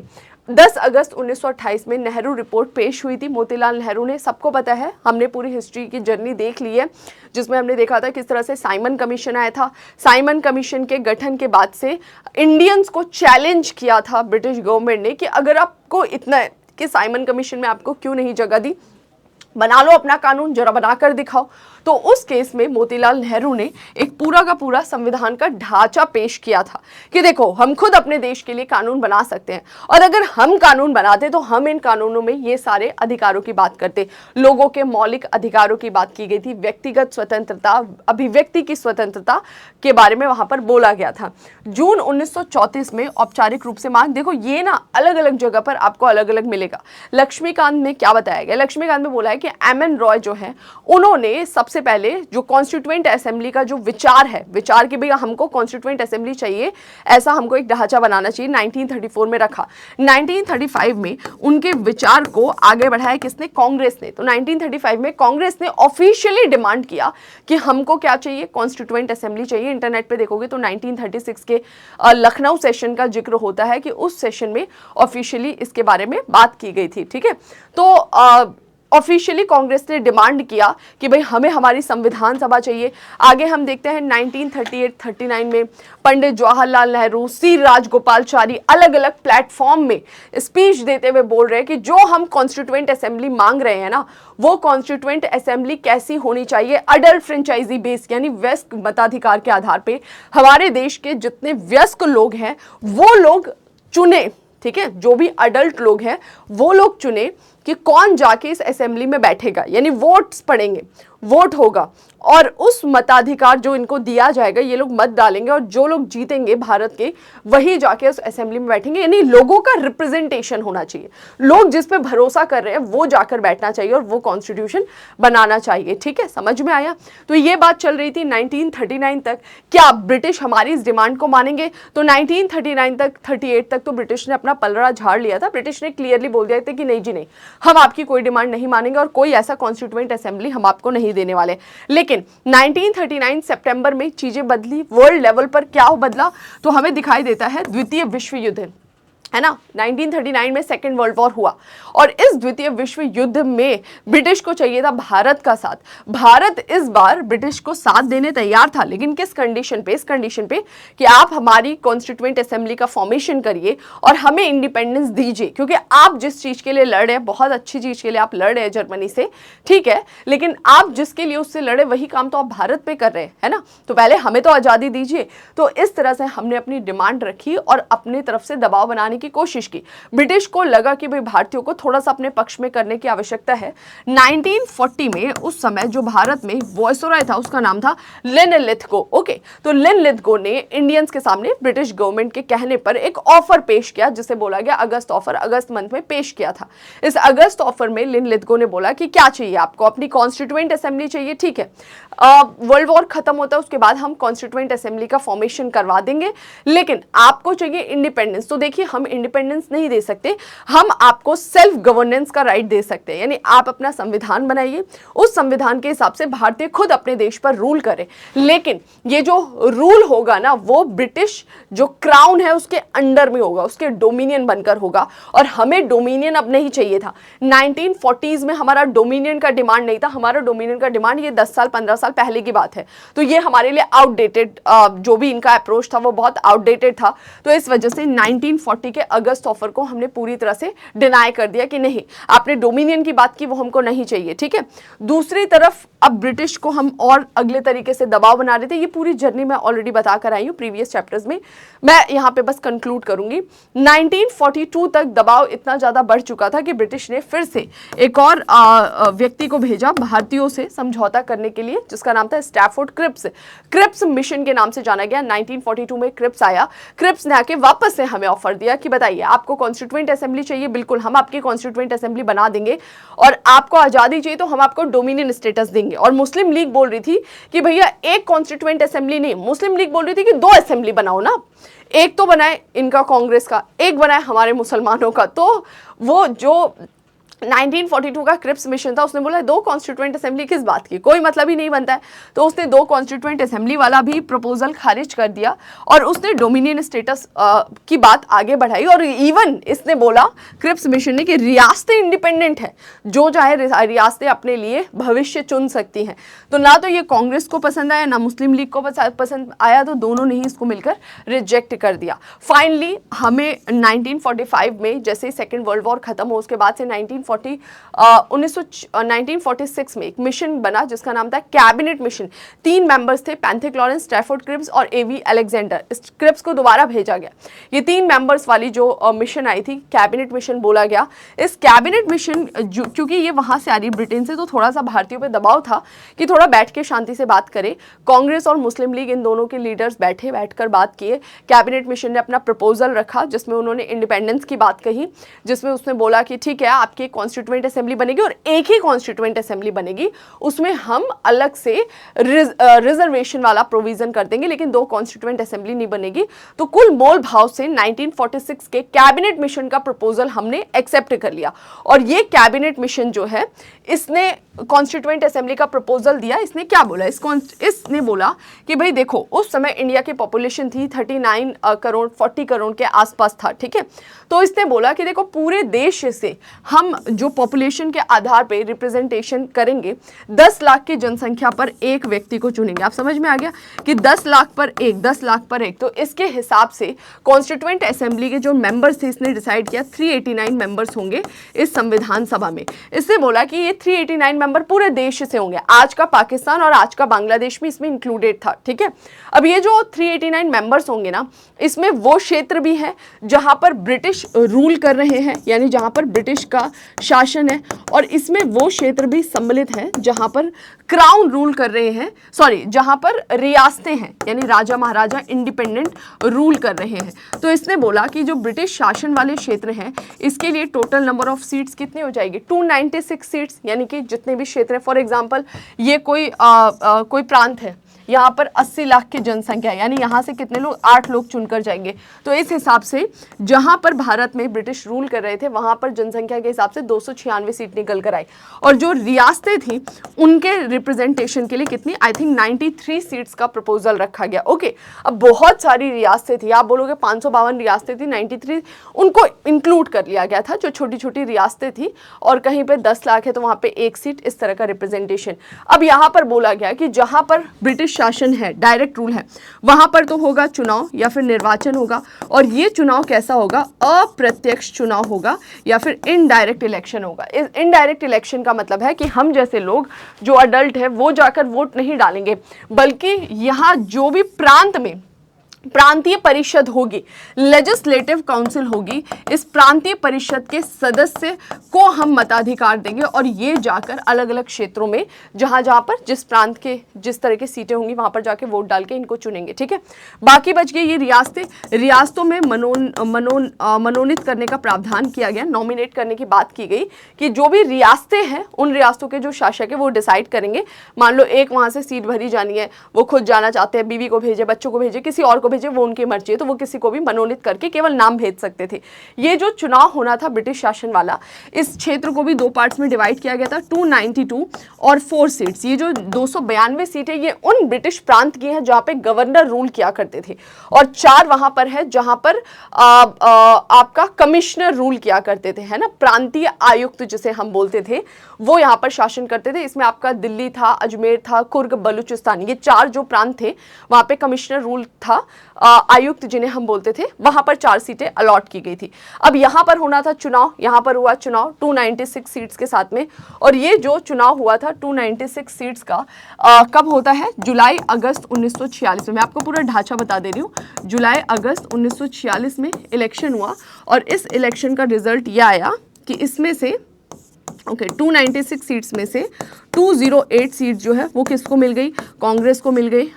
10 अगस्त 1928 में नेहरू रिपोर्ट पेश हुई थी। मोतीलाल नेहरू ने, सबको पता है, हमने पूरी हिस्ट्री की जर्नी देख ली है जिसमें हमने देखा था किस तरह से साइमन कमीशन आया था। साइमन कमीशन के गठन के बाद से इंडियंस को चैलेंज किया था ब्रिटिश गवर्नमेंट ने कि अगर आपको इतना है कि साइमन कमीशन में आपको क्यों नहीं जगह दी, बना लो अपना कानून, जरा बनाकर दिखाओ। तो उस केस में मोतीलाल नेहरू ने एक पूरा का पूरा संविधान का ढांचा पेश किया था कि देखो हम खुद अपने देश के लिए कानून बना सकते हैं, और अगर हम कानून बनाते तो हम इन कानूनों में ये सारे अधिकारों की बात करते। लोगों के मौलिक अधिकारों की बात की गई थी, व्यक्तिगत स्वतंत्रता, अभिव्यक्ति की स्वतंत्रता के बारे में वहां पर बोला गया था। जून 1934 में औपचारिक रूप से मांग, देखो ये ना अलग अलग जगह पर आपको अलग अलग मिलेगा। लक्ष्मीकांत में क्या बताया गया, लक्ष्मीकांत में बोला है कि एम.एन. रॉय जो है उन्होंने सबसे पहले जो कॉन्स्टिट्यूएंट असेंबली का जो विचार है, विचार कि भैया हमको कॉन्स्टिट्यूएंट असेंबली चाहिए, ऐसा हमको एक ढांचा बनाना चाहिए, 1934 में रखा। 1935 में उनके विचार को आगे बढ़ाया किसने, कांग्रेस ने। तो 1935 में कांग्रेस ने ऑफिशियली डिमांड किया कि हमको क्या चाहिए, कॉन्स्टिट्यूएंट असेंबली चाहिए। इंटरनेट पे देखोगे तो 1936 के लखनऊ सेशन का जिक्र होता है कि उस सेशन में ऑफिशियली इसके बारे में बात की गई थी। ठीक है, तो ऑफिशियली कांग्रेस ने डिमांड किया कि भाई हमें हमारी संविधान सभा चाहिए। आगे हम देखते हैं 1938-39 में पंडित जवाहरलाल नेहरू, सी राजगोपालचारी अलग अलग प्लेटफॉर्म में स्पीच देते हुए बोल रहे हैं कि जो हम कॉन्स्टिट्यूएंट असेंबली मांग रहे हैं ना, वो कॉन्स्टिट्यूएंट असेंबली कैसी होनी चाहिए, अडल्ट फ्रेंचाइजी बेस, यानी वयस्क मताधिकार के आधार पे हमारे देश के जितने वयस्क लोग हैं वो लोग चुने। ठीक है, जो भी अडल्ट लोग हैं वो लोग चुने कि कौन जाके इस असेंबली में बैठेगा, यानी वोट्स पड़ेंगे, वोट होगा, और उस मताधिकार जो इनको दिया जाएगा, ये लोग मत डालेंगे और जो लोग जीतेंगे भारत के वही जाके उस असेंबली में बैठेंगे। यानी लोगों का रिप्रेजेंटेशन होना चाहिए, लोग जिस पे भरोसा कर रहे हैं वो जाकर बैठना चाहिए और वो कॉन्स्टिट्यूशन बनाना चाहिए। ठीक है, समझ में आया। तो ये बात चल रही थी 1939 तक। क्या ब्रिटिश हमारी इस डिमांड को मानेंगे? तो 1939 तक, 38 तक तो ब्रिटिश ने अपना पलड़ा झाड़ लिया था। ब्रिटिश ने क्लियरली बोल दिया था कि नहीं जी नहीं, हम आपकी कोई डिमांड नहीं मानेंगे और कोई ऐसा कॉन्स्टिट्यूएंट असेंबली हम आपको नहीं देने वाले। लेकिन 1939 सितंबर में चीजें बदली। वर्ल्ड लेवल पर क्या बदला तो हमें दिखाई देता है द्वितीय विश्व युद्ध, है ना। 1939 में सेकेंड वर्ल्ड वॉर हुआ और इस द्वितीय विश्व युद्ध में ब्रिटिश को चाहिए था भारत का साथ। भारत इस बार ब्रिटिश को साथ देने तैयार था, लेकिन किस कंडीशन पे? इस कंडीशन पे कि आप हमारी कॉन्स्टिट्यूएंट असेंबली का फॉर्मेशन करिए और हमें इंडिपेंडेंस दीजिए, क्योंकि आप जिस चीज के लिए लड़ रहे हैं, बहुत अच्छी चीज के लिए आप लड़ रहे हैं जर्मनी से, ठीक है, लेकिन आप जिसके लिए उससे लड़े वही काम तो आप भारत पे कर रहे हैं, है ना। तो पहले हमें तो आजादी दीजिए। तो इस तरह से हमने अपनी डिमांड रखी और अपनी तरफ से दबाव बनाने की कोशिश की। ब्रिटिश को लगा कि भाई भारतीयों को थोड़ा सा अपने पक्ष में करने की आवश्यकता है। 1940 में उस समय जो भारत में वॉइसरॉय था उसका नाम था लिन लिथगो। ओके, तो लिन लिथगो ने इंडियंस के सामने ब्रिटिश गवर्नमेंट के कहने पर एक ऑफर पेश किया, जिसे बोला गया अगस्त ऑफर। अगस्त मंथ में पेश किया था। इस अगस्त ऑफर में लिन लिथगो ने बोला कि क्या चाहिए आपको, अपनी कॉन्स्टिट्यूएंट असेंबली चाहिए, ठीक है, वर्ल्ड वॉर खत्म होता है उसके बाद हम कॉन्स्टिट्यूएंट असेंबली का फॉर्मेशन करवा देंगे, लेकिन आपको चाहिए इंडिपेंडेंस। तो देखिए, हम इंडिपेंडेंस नहीं दे सकते, हम आपको सेल्फ गवर्नेंस का राइट दे सकते हैं, यानी आप अपना संविधान बनाइए, उस संविधान के हिसाब से भारतीय खुद अपने देश पर रूल करें, लेकिन ये जो रूल होगा ना वो ब्रिटिश जो क्राउन है उसके अंडर में होगा, उसके डोमिनियन बनकर होगा। और हमें डोमिनियन अब नहीं चाहिए था। 1940s में हमारा डोमिनियन का डिमांड नहीं था, हमारा डोमिनियन का डिमांड ये 10 साल 15 साल पहले की बात है। तो ये हमारे लिए आउटडेटेड, जो भी इनका अप्रोच था वो बहुत आउटडेटेड था। तो इस वजह से 1940 के अगस्त ऑफर को हमने पूरी तरह से डिनाई कर दिया कि नहीं, आपने डोमिनियन की बात की, वो हमको नहीं चाहिए, ठीक है। दूसरी तरफ अब ब्रिटिश को हम और अगले तरीके से दबाव बना रहे थे। ये पूरी जर्नी मैं ऑलरेडी बता कर आई हूँ प्रीवियस चैप्टर्स में, मैं यहाँ पे बस कंक्लूड करूंगी। 1942 तक दबाव इतना ज्यादा बढ़ चुका था कि ब्रिटिश ने फिर से एक और व्यक्ति को भेजा भारतीयों से समझौता करने के लिए, जिसका नाम था स्टैफोर्ड क्रिप्स। क्रिप्स मिशन के नाम से जाना गया। 1942 में क्रिप्स आया। क्रिप्स ने आके वापस से हमें ऑफर दिया कि बताइए आपको कॉन्स्टिट्यूएंट असेंबली चाहिए, बिल्कुल हम आपकी कॉन्स्टिट्यूएंट असेंबली बना देंगे, और आपको आजादी चाहिए तो हम आपको डोमिनियन स्टेटस देंगे। और मुस्लिम लीग बोल रही थी कि भैया एक कॉन्स्टिट्यूएंट असेंबली नहीं, मुस्लिम लीग बोल रही थी कि 2 असेंबली बनाओ ना, एक तो बनाए इनका कांग्रेस का, एक बनाए हमारे मुसलमानों का। तो वो जो 1942 का क्रिप्स मिशन था, उसने बोला 2 कॉन्स्टिट्यूएंट असेंबली किस बात की, कोई मतलब ही नहीं बनता है। तो उसने 2 कॉन्स्टिट्यूएंट असेंबली वाला भी प्रपोजल खारिज कर दिया और उसने डोमिनियन स्टेटस की बात आगे बढ़ाई। और इवन इसने बोला क्रिप्स मिशन ने कि रियासतें इंडिपेंडेंट है, जो चाहे रियासतें अपने लिए भविष्य चुन सकती हैं। तो ना तो ये कांग्रेस को पसंद आया, ना मुस्लिम लीग को पसंद आया, तो दोनों ने ही इसको मिलकर रिजेक्ट कर दिया। फाइनली हमें 1945 में जैसे सेकेंड वर्ल्ड वॉर खत्म हो, उसके बाद से 1946 में एक मिशन बना जिसका नाम था कैबिनेट मिशन। 3 मेंबर्स थे, पैंथिक लॉरेंस, स्टैफोर्ड क्रिप्स और एवी अलेक्जेंडर। इस क्रिप्स को दोबारा भेजा गया। ये 3 मेंबर्स वाली जो मिशन आई थी, कैबिनेट मिशन बोला गया। इस कैबिनेट मिशन क्योंकि ये वहां से आ रही ब्रिटेन से, तो थोड़ा सा भारतीयों पे दबाव था कि थोड़ा बैठ के शांति से बात करें। कांग्रेस और मुस्लिम लीग इन दोनों के लीडर्स बैठकर बात किए। कैबिनेट मिशन ने अपना प्रपोजल रखा जिसमें उन्होंने इंडिपेंडेंस की बात कही, जिसमें उसने बोला कि ठीक है आपकी कॉन्स्टिट्यूएंट असेंबली बनेगी और एक ही कॉन्स्टिट्यूएंट असेंबली बनेगी, उसमें हम अलग से रिजर्वेशन वाला प्रोविजन कर देंगे, लेकिन 2 कॉन्स्टिट्यूएंट असेंबली नहीं बनेगी। तो कुल मोल भाव से 1946 के कैबिनेट मिशन का प्रपोजल हमने एक्सेप्ट कर लिया। और ये कैबिनेट मिशन जो है, इसने कॉन्स्टिट्यूएंट असेंबली का प्रपोजल दिया। इसने क्या बोला, इसने बोला कि भाई देखो, उस समय इंडिया की पॉपुलेशन थी 39 करोड़ 40 करोड़ के आसपास था, ठीक है। तो इसने बोला कि देखो पूरे देश से हम जो पॉपुलेशन के आधार पे रिप्रेजेंटेशन करेंगे, 10 लाख की जनसंख्या पर एक व्यक्ति को चुनेंगे। आप समझ में आ गया कि 10 लाख पर एक, 10 लाख पर एक। तो इसके हिसाब से कॉन्स्टिट्यूएंट असेंबली के जो मेंबर्स थे, इसने डिसाइड किया 389 मेंबर्स होंगे इस संविधान सभा में। इसने बोला कि ये 389 मेंबर पूरे देश से होंगे, आज का पाकिस्तान और आज का बांग्लादेश भी इसमें इंक्लूडेड था, ठीक है। अब ये जो 389 मेंबर्स होंगे ना, इसमें वो क्षेत्र भी है जहां पर ब्रिटिश रूल कर रहे हैं, यानी जहां पर ब्रिटिश का शासन है, और इसमें वो क्षेत्र भी सम्मिलित है जहां पर क्राउन रूल कर रहे हैं, सॉरी, जहां पर रियासतें हैं, यानी राजा महाराजा इंडिपेंडेंट रूल कर रहे हैं। तो इसने बोला कि जो ब्रिटिश शासन वाले क्षेत्र हैं, इसके लिए टोटल नंबर ऑफ सीट्स कितनी हो जाएगी, 296 सीट्स, यानी कि जितने भी क्षेत्र हैं। फॉर एग्जाम्पल ये कोई प्रांत है, यहाँ पर 80 लाख की जनसंख्या है, यानी यहाँ से कितने लोग, 8 लोग चुनकर जाएंगे। तो इस हिसाब से जहाँ पर भारत में ब्रिटिश रूल कर रहे थे, वहाँ पर जनसंख्या के हिसाब से 296 सीट निकल कर आई। और जो रियासतें थी उनके रिप्रेजेंटेशन के लिए कितनी, आई थिंक 93 सीट्स का प्रपोजल रखा गया। ओके, अब बहुत सारी रियासतें थी, आप बोलोगे 552 रियासतें थी, 93 उनको इंक्लूड कर लिया गया था, जो छोटी छोटी रियासतें थी। और कहीं पे 10 लाख है तो वहाँ पे 1 सीट, इस तरह का रिप्रेजेंटेशन। अब यहाँ पर बोला गया कि जहाँ पर ब्रिटिश शासन है, डायरेक्ट रूल है, वहां पर तो होगा चुनाव या फिर निर्वाचन होगा। और ये चुनाव कैसा होगा, अप्रत्यक्ष चुनाव होगा या फिर इनडायरेक्ट इलेक्शन होगा। इस इनडायरेक्ट इलेक्शन का मतलब है कि हम जैसे लोग जो अडल्ट है वो जाकर वोट नहीं डालेंगे, बल्कि यहाँ जो भी प्रांत में प्रांतीय परिषद होगी, लेजिस्लेटिव काउंसिल होगी, इस प्रांतीय परिषद के सदस्य को हम मताधिकार देंगे और ये जाकर अलग अलग क्षेत्रों में जहां जहां पर जिस प्रांत के जिस तरह की सीटें होंगी वहां पर जाके वोट डाल के इनको चुनेंगे, ठीक है। बाकी बच गई ये रियासतें। रियासतों में मनोनीत करने का प्रावधान किया गया, नॉमिनेट करने की बात की गई कि जो भी रियासतें हैं उन रियासतों के जो शासक है वो डिसाइड करेंगे। मान लो एक वहां से सीट भरी जानी है, वो खुद जाना चाहते हैं, बीवी को भेजे, बच्चों को भेजे, किसी और को भेजे, वो उनकी मर्जी है, तो वो किसी को भी मनोनीत करके केवल नाम भेज सकते थे। ये जो चुनाव होना था ब्रिटिश शासन वाला, इस क्षेत्र को भी 2 पार्ट्स में डिवाइड किया गया था, 292 और 4 सीट्स। ये जो 292 सीटें ये उन ब्रिटिश प्रांत की हैं जहां पे गवर्नर रूल किया करते थे, और 4 वहां पर है जहां पर आपका कमिश्नर रूल किया करते थे, है ना, प्रांतीय आयुक्त जिसे हम बोलते थे, वो यहाँ पर शासन करते थे। इसमें आपका दिल्ली था, अजमेर था, कुर्ग, बलूचिस्तान, ये 4 जो प्रांत थे वहां पे कमिश्नर रूल था, आयुक्त जिन्हें हम बोलते थे, वहां पर 4 सीटें अलॉट की गई थी। अब यहां पर होना था चुनाव, यहां पर हुआ चुनाव 296 सीट्स के साथ में। और ये जो चुनाव हुआ था 296 सीट्स का कब होता है, जुलाई अगस्त 1946 में। मैं आपको पूरा ढांचा बता दे रही हूँ। जुलाई अगस्त 1946 में इलेक्शन हुआ और इस इलेक्शन का रिजल्ट यह आया कि इसमें से 296 सीट्स में से 208 सीट जो है वो किसको मिल गई, कांग्रेस को मिल गई,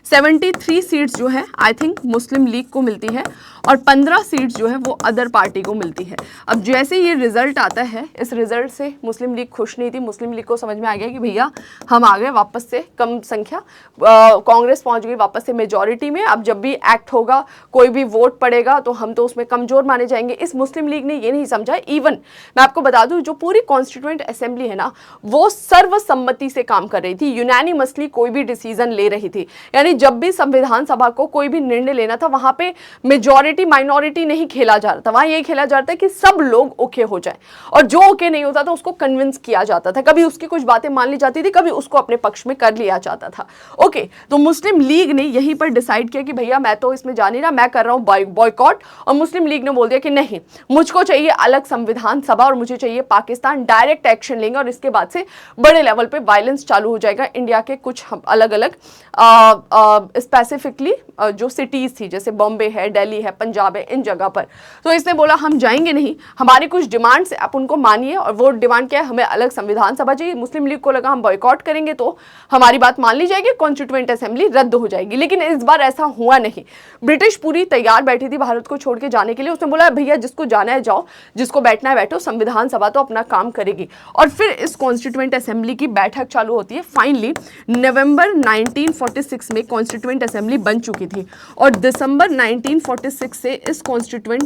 73 सीट्स जो है आई थिंक मुस्लिम लीग को मिलती है और 15 सीट्स जो है वो अदर पार्टी को मिलती है। अब जैसे ये रिजल्ट आता है, इस रिजल्ट से मुस्लिम लीग खुश नहीं थी। मुस्लिम लीग को समझ में आ गया कि भैया हम आ गए वापस से कम संख्या, कांग्रेस पहुंच गई वापस से मेजॉरिटी में। अब जब भी एक्ट होगा, कोई भी वोट पड़ेगा तो हम तो उसमें कमजोर माने जाएंगे। इस मुस्लिम लीग ने ये नहीं समझा। इवन मैं आपको बता दूं, जो पूरी कॉन्स्टिट्यूएंट असेंबली है ना, वो सर्वसम्मति से काम कर रही थी, यूनानिमसली कोई भी डिसीजन ले रही थी। यानी जब भी संविधान सभा को कोई भी निर्णय लेना था, वहां पे मेजॉरिटी माइनॉरिटी नहीं खेला जा रहा था, वहां यही खेला जाता है कि सब लोग ओके हो जाए, और जो ओके नहीं होता था उसको कन्विंस किया जाता था। कभी उसकी कुछ बातें मान ली जाती थी, कभी उसको अपने पक्ष में कर लिया जाता था। ओके, तो मुस्लिम लीग ने यहीं पर डिसाइड किया कि भैया मैं तो इसमें जा नहीं रहा, मैं कर रहा हूं बॉयकॉट। और मुस्लिम लीग ने बोल दिया कि नहीं, मुझको चाहिए अलग संविधान सभा और मुझे चाहिए पाकिस्तान डायरेक्ट एक्शन लेंगे, और इसके बाद से बड़े लेवल पे वायलेंस चालू हो जाएगा। इंडिया के कुछ अलग अलग स्पेसिफिकली जो सिटीज थी, जैसे बॉम्बे है, दिल्ली है, पंजाब है, इन जगह पर। तो इसने बोला हम जाएंगे नहीं, हमारी कुछ डिमांड्स है, आप उनको मानिए। और वो डिमांड क्या है, हमें अलग संविधान सभा चाहिए। मुस्लिम लीग को लगा हम बॉयकॉट करेंगे तो हमारी बात मान ली जाएगी, कॉन्स्टिट्यूएंट असेंबली रद्द हो जाएगी। लेकिन इस बार ऐसा हुआ नहीं। ब्रिटिश पूरी तैयार बैठी थी भारत को छोड़ के जाने के लिए। उसने बोला भैया जिसको जाना है जाओ, जिसको बैठना है बैठो, संविधान सभा तो अपना काम करेगी। और फिर इस कॉन्स्टिट्यूएंट असेंबली की बैठक चालू होती है। फाइनली नवंबर 1946 में कॉन्स्टिट्यूएंट असेंबली बन चुकी थी, और दिसंबर 1946 से इस कॉन्स्टिट्यूएंट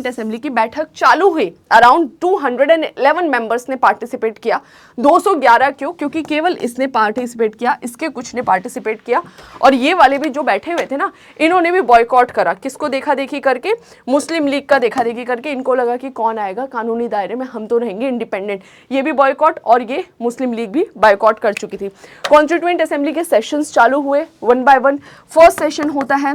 असेंबली की बैठक चालू हुई। अराउंड 211 मेंबर्स ने पार्टिसिपेट किया। 211 क्यों? क्योंकि केवल इसने पार्टिसिपेट किया, इसके कुछ ने पार्टिसिपेट किया, और ये वाले भी जो बैठे हुए थे ना, इन्होंने भी बॉयकॉट करा। किसको देखा देखी करके? मुस्लिम लीग का देखा देखी करके। इनको लगा कि कौन आएगा कानूनी दायरे में, हम तो रहेंगे इंडिपेंडेंट। ये भी बॉयकॉट, और ये मुस्लिम लीग भी बॉयकॉट कर चुकी थी। कॉन्स्टिट्यूएंट असेंबली के सेशंस चालू हुए one by one. First session होता है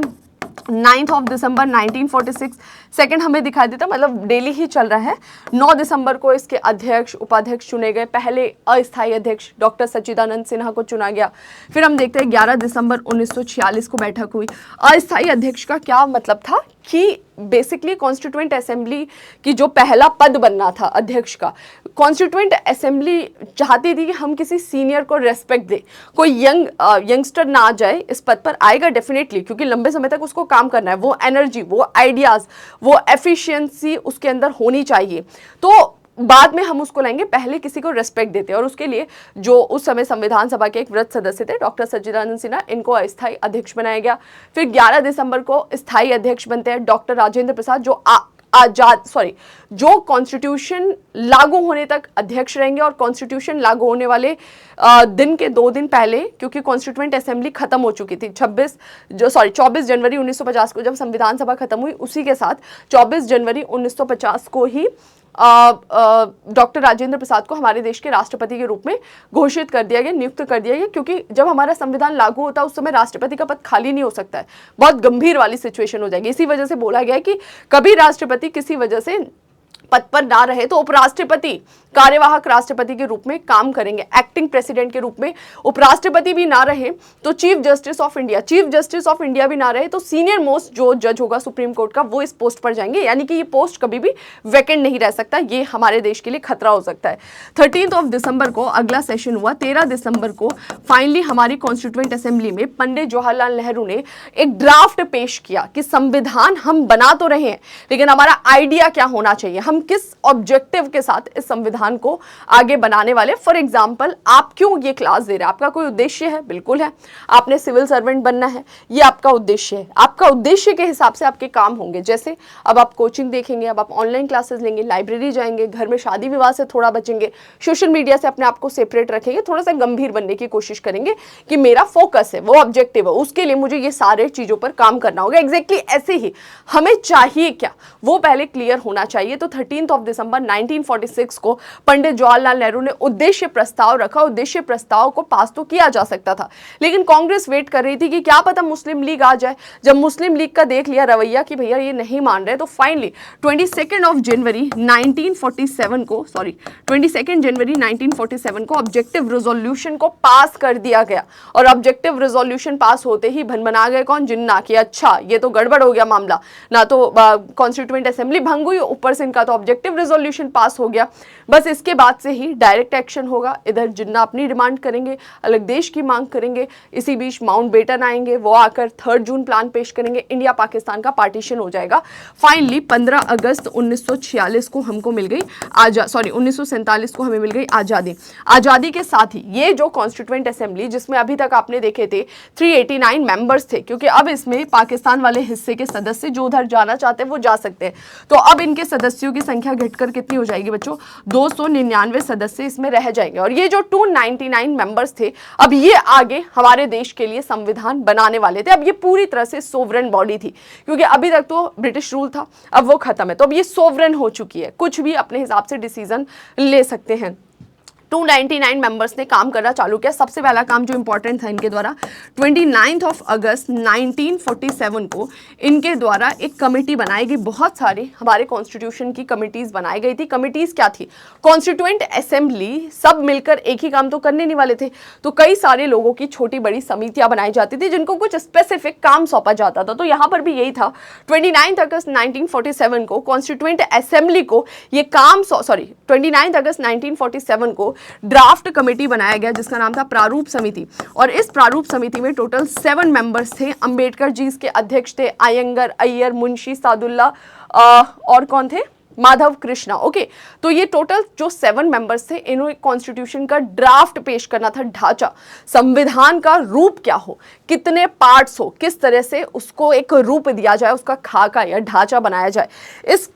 9 दिसंबर 1946। सेकंड हमें दिखाई देता, मतलब डेली ही चल रहा है। 9 दिसंबर को इसके अध्यक्ष उपाध्यक्ष चुने गए। पहले अस्थायी अध्यक्ष डॉक्टर सच्चिदानंद सिन्हा को चुना गया। फिर हम देखते हैं 11 दिसंबर 1946 को बैठक हुई। अस्थायी अध्यक्ष का क्या मतलब था कि बेसिकली कॉन्स्टिट्यूएंट असेंबली की जो पहला पद बनना था अध्यक्ष का, कॉन्स्टिट्यूएंट असेंबली चाहती थी कि हम किसी सीनियर को रेस्पेक्ट दे। कोई यंगस्टर ना आ जाए इस पद पर, आएगा डेफिनेटली क्योंकि लंबे समय तक उसको काम करना है। वो एनर्जी, वो आइडियाज, वो एफिशिएंसी उसके अंदर होनी चाहिए। तो बाद में हम उसको लाएंगे, पहले किसी को रेस्पेक्ट देते हैं। और उसके लिए जो उस समय संविधान सभा के एक वृद्ध सदस्य थे डॉक्टर सच्चिदानंद सिन्हा, इनको अस्थायी अध्यक्ष बनाया गया। फिर 11 दिसंबर को स्थायी अध्यक्ष बनते हैं डॉक्टर राजेंद्र प्रसाद, जो कॉन्स्टिट्यूशन लागू होने तक अध्यक्ष रहेंगे। और कॉन्स्टिट्यूशन लागू होने वाले दिन के 2 दिन पहले, क्योंकि कॉन्स्टिट्यूएंट असेंबली खत्म हो चुकी थी, 24 जनवरी 1950 को जब संविधान सभा खत्म हुई, उसी के साथ 24 जनवरी 1950 को ही डॉक्टर राजेंद्र प्रसाद को हमारे देश के राष्ट्रपति के रूप में घोषित कर दिया गया, नियुक्त कर दिया गया। क्योंकि जब हमारा संविधान लागू होता है उस समय राष्ट्रपति का पद खाली नहीं हो सकता है, बहुत गंभीर वाली सिचुएशन हो जाएगी। इसी वजह से बोला गया है कि कभी राष्ट्रपति किसी वजह से पद पर ना रहे तो उपराष्ट्रपति कार्यवाहक राष्ट्रपति के रूप में काम करेंगे, एक्टिंग प्रेसिडेंट के रूप में। उपराष्ट्रपति भी ना रहे तो चीफ जस्टिस ऑफ इंडिया भी ना रहे तो सीनियर मोस्ट जो जज होगा सुप्रीम कोर्ट का, वो इस पोस्ट पर जाएंगे। यानी कि ये पोस्ट कभी भी वैकेंट नहीं रह सकता, ये हमारे देश के लिए खतरा हो सकता है। 13 दिसंबर को अगला सेशन हुआ। 13 दिसंबर को फाइनली हमारी कॉन्स्टिट्यूएंट असेंबली में पंडित जवाहरलाल नेहरू ने एक ड्राफ्ट पेश किया कि संविधान हम बना तो रहे हैं, लेकिन हमारा आइडिया क्या होना चाहिए, हम किस ऑब्जेक्टिव के साथ इस संविधान को आगे बनाने वाले। फॉर एग्जाम्पल, आप क्यों ये क्लास दे रहे हैं, आपका कोई उद्देश्य है? बिल्कुल है, आपने सिविल सर्वेंट बनना है, ये आपका उद्देश्य है। आपका उद्देश्य के हिसाब से आपके काम होंगे। जैसे अब आप कोचिंग देखेंगे, अब आप ऑनलाइन क्लासेस लेंगे, लाइब्रेरी जाएंगे, घर में शादी विवाह से थोड़ा बचेंगे, सोशल मीडिया से अपने आप को सेपरेट रखेंगे, थोड़ा सा गंभीर बनने की कोशिश करेंगे कि मेरा फोकस है, वो ऑब्जेक्टिव है, उसके लिए मुझे ये सारे चीजों पर काम करना होगा। एग्जैक्टली ऐसे ही हमें चाहिए क्या, वो पहले क्लियर होना चाहिए। तो 13 दिसंबर 1946 को पंडित जवाहरलाल नेहरू ने उद्देश्य प्रस्ताव रखा। उद्देश्य प्रस्ताव को पास तो किया जा सकता था, लेकिन कांग्रेस वेट कर रही थी कि क्या पता मुस्लिम लीग आ जाए। जब मुस्लिम लीग का देख लिया रवैया कि भैया ये नहीं मान रहे, तो फाइनली 22 जनवरी 1947 को ऑब्जेक्टिव रेजोल्यूशन को पास कर दिया गया। और ऑब्जेक्टिव रेजोल्यूशन पास होते ही भनभना गए कौन? जिन्ना, कि अच्छा ये तो गड़बड़ हो गया मामला, ना तो कॉन्स्टिट्यूएंट असेंबली भंग हुई, ऊपर से इनका तो ऑब्जेक्टिव रेजोल्यूशन पास हो गया, बस इसके बाद से ही डायरेक्ट एक्शन होगा। इधर जिन्ना अपनी डिमांड करेंगे, अलग देश की मांग करेंगे, इसी बीच माउंटबेटन आएंगे, वो आकर 3 जून प्लान पेश करेंगे, इंडिया पाकिस्तान का पार्टीशन हो जाएगा। फाइनली 15 अगस्त 1946 को हमको मिल गई 1947 को हमें मिल गई आज़ादी। आज़ादी के साथ ही ये जो कॉन्स्टिट्यूएंट असेंबली, जिसमें अभी तक आपने देखे थे 389 मेंबर्स थे, क्योंकि अब इसमें पाकिस्तान वाले हिस्से के सदस्य जो उधर जाना चाहते हैं वो जा सकते हैं, तो अब इनके सदस्यों की संख्या घटकर कितनी हो जाएगी बच्चों, 299 सदस्य इसमें रह जाएंगे। और ये जो 299 मेंबर्स थे, अब ये आगे हमारे देश के लिए संविधान बनाने वाले थे। अब ये पूरी तरह से सोवरेन बॉडी थी, क्योंकि अभी तक तो ब्रिटिश रूल था, अब वो खत्म है, तो अब ये सोवरेन हो चुकी है, कुछ भी अपने हिसाब से डिसीजन ले सकते हैं। 299 मेंबर्स ने काम करना चालू किया। सबसे पहला काम जो इंपॉर्टेंट था इनके द्वारा, 29 अगस्त 1947 को इनके द्वारा एक कमेटी बनाई गई। बहुत सारी हमारे कॉन्स्टिट्यूशन की कमिटीज बनाई गई थी। कमिटीज क्या थी, कॉन्स्टिट्यूएंट असेंबली सब मिलकर एक ही काम तो करने नहीं वाले थे, तो कई सारे लोगों की छोटी बड़ी समितियां बनाई जाती थी जिनको कुछ स्पेसिफिक काम सौंपा जाता था। तो यहाँ पर भी यही था, 29 अगस्त 1947 को कॉन्स्टिट्यूएंट असेंबली को ये काम 29 अगस्त 1947 को ड्राफ्ट कमेटी बनाया गया, जिसका नाम था प्रारूप समिति। और इस प्रारूप समिति में टोटल 7 मेंबर्स थे। अंबेडकर जी इसके अध्यक्ष थे, अयंगर, अय्यर, मुंशी सादुल्ला और कौन थे, माधव कृष्णा। ओके, तो ये टोटल जो 7 मेंबर्स थे, इन्होंने कॉन्स्टिट्यूशन का ड्राफ्ट पेश करना था, ढांचा, संविधान का रूप क्या हो, कितने पार्ट्स हो, किस तरह से उसको एक रूप दिया जाए, उसका खाका या ढांचा बनाया जाए। इस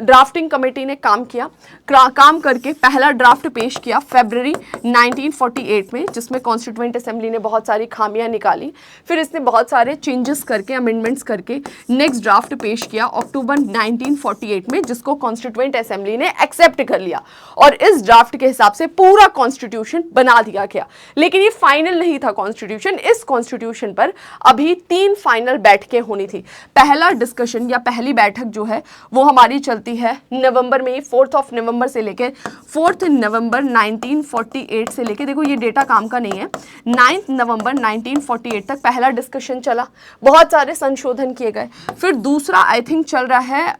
ड्राफ्टिंग कमेटी ने काम किया, काम करके पहला ड्राफ्ट पेश किया फरवरी 1948 में, जिसमें कॉन्स्टिट्यूएंट असेंबली ने बहुत सारी खामियां निकाली। फिर इसने बहुत सारे चेंजेस करके, अमेंडमेंट्स करके नेक्स्ट ड्राफ्ट पेश किया अक्टूबर 1948 में, जिसको कॉन्स्टिट्यूएंट असेंबली ने एक्सेप्ट कर लिया और इस ड्राफ्ट के हिसाब से पूरा कॉन्स्टिट्यूशन बना दिया गया। लेकिन ये फाइनल नहीं था कॉन्स्टिट्यूशन। इस कॉन्स्टिट्यूशन पर अभी 3 फाइनल बैठकें होनी थी। पहला डिस्कशन या पहली बैठक जो है वो हमारी चलती है नवंबर में, 4 नवंबर से लेके 4 नवंबर 1948 से लेके, देखो ये डेटा काम का नहीं है, 9 नवंबर 1948 तक पहला डिस्कशन चला, बहुत सारे संशोधन किए गए। फिर दूसरा आई थिंक चल रहा है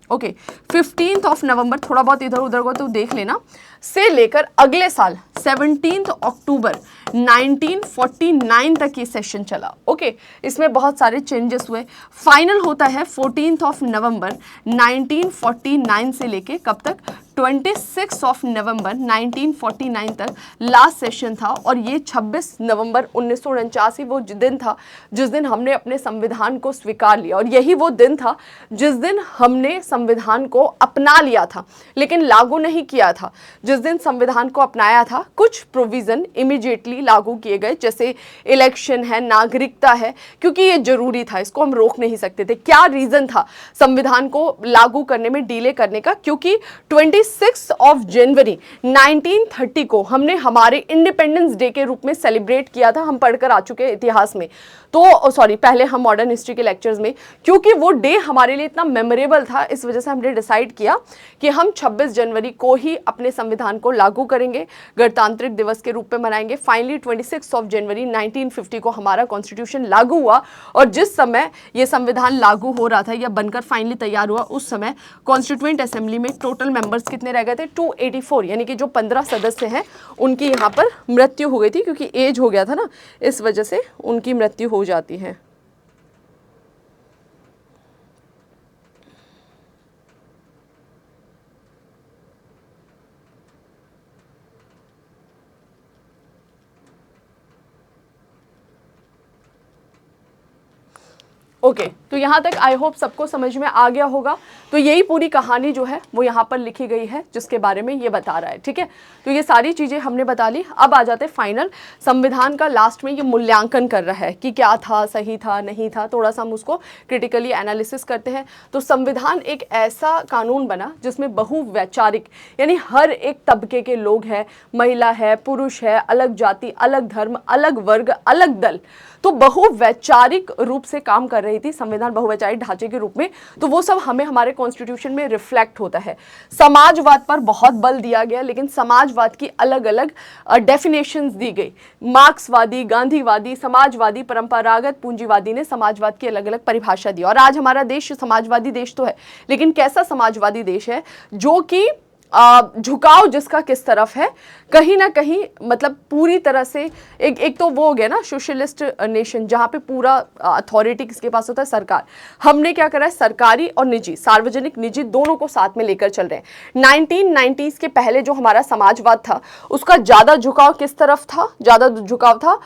15 नवंबर, थोड़ा बहुत इधर उधर को तो देख लेना, से लेकर अगले साल 17 अक्टूबर 1949 तक ये सेशन चला। ओके, इसमें बहुत सारे चेंजेस हुए। फाइनल होता है 14 नवंबर 1949 से लेके कब तक, 26 नवंबर 1949 तक लास्ट सेशन था। और ये 26 नवंबर 1949 वो दिन था जिस दिन हमने अपने संविधान को स्वीकार लिया, और यही वो दिन था जिस दिन हमने संविधान को अपना लिया था, लेकिन लागू नहीं किया था। जिस दिन संविधान को अपनाया था, कुछ प्रोविजन इमीडिएटली लागू किए गए, जैसे इलेक्शन है, नागरिकता है, क्योंकि ये जरूरी था, इसको हम रोक नहीं सकते थे। क्या रीजन था संविधान को लागू करने में डिले करने का, क्योंकि 26 जनवरी 1930 को हमने हमारे इंडिपेंडेंस डे के रूप में सेलिब्रेट किया था। हम पढ़कर आ चुके हैं इतिहास में, तो पहले हम मॉडर्न हिस्ट्री के लेक्चर्स में, क्योंकि वो डे हमारे लिए इतना मेमोरेबल था, इस वजह से हमने डिसाइड किया कि हम 26 जनवरी को ही अपने संविधान को लागू करेंगे, गणतंत्र दिवस के रूप में मनाएंगे। फाइनली 26 जनवरी 1950 को हमारा कॉन्स्टिट्यूशन लागू हुआ, और जिस समय ये संविधान लागू हो रहा था या बनकर फाइनली तैयार हुआ, उस समय कॉन्स्टिट्यूएंट असेंबली में टोटल मेंबर्स कितने रह गए थे, 284, यानी कि जो 15 सदस्य हैं उनकी यहाँ पर मृत्यु हो गई थी, क्योंकि एज हो गया था ना, इस वजह से उनकी मृत्यु हो जाती है। ओके, तो यहाँ तक आई होप सबको समझ में आ गया होगा। तो यही पूरी कहानी जो है वो यहाँ पर लिखी गई है, जिसके बारे में ये बता रहा है। ठीक है, तो ये सारी चीज़ें हमने बता ली। अब आ जाते फाइनल संविधान का, लास्ट में ये मूल्यांकन कर रहा है कि क्या था, सही था, नहीं था, थोड़ा सा हम उसको क्रिटिकली एनालिसिस करते हैं। तो संविधान एक ऐसा कानून बना जिसमें बहुवैचारिक, यानी हर एक तबके के लोग हैं, महिला है, पुरुष है, अलग जाति, अलग धर्म, अलग वर्ग, अलग दल, तो बहुवैचारिक रूप से काम कर रही थी संविधान संविधान बहुवचनिक ढांचे के रूप में, तो वो सब हमें हमारे कॉन्स्टिट्यूशन में रिफ्लेक्ट होता है। समाजवाद पर बहुत बल दिया गया, लेकिन समाजवाद की अलग अलग डेफिनेशंस दी गई। मार्क्सवादी, गांधीवादी, समाजवादी, परंपरागत पूंजीवादी ने समाजवाद की अलग अलग परिभाषा दी। और आज हमारा देश समाजवादी देश तो है, लेकिन कैसा समाजवादी देश है? जो कि झुकाव जिसका किस तरफ है, कहीं ना कहीं मतलब पूरी तरह से एक तो वो हो गया ना सोशलिस्ट नेशन, जहाँ पे पूरा अथॉरिटी किसके पास होता है? सरकार। हमने क्या करा है? सरकारी और निजी, सार्वजनिक निजी दोनों को साथ में लेकर चल रहे हैं। 1990s के पहले जो हमारा समाजवाद था उसका ज़्यादा झुकाव किस तरफ था? ज़्यादा झुकाव था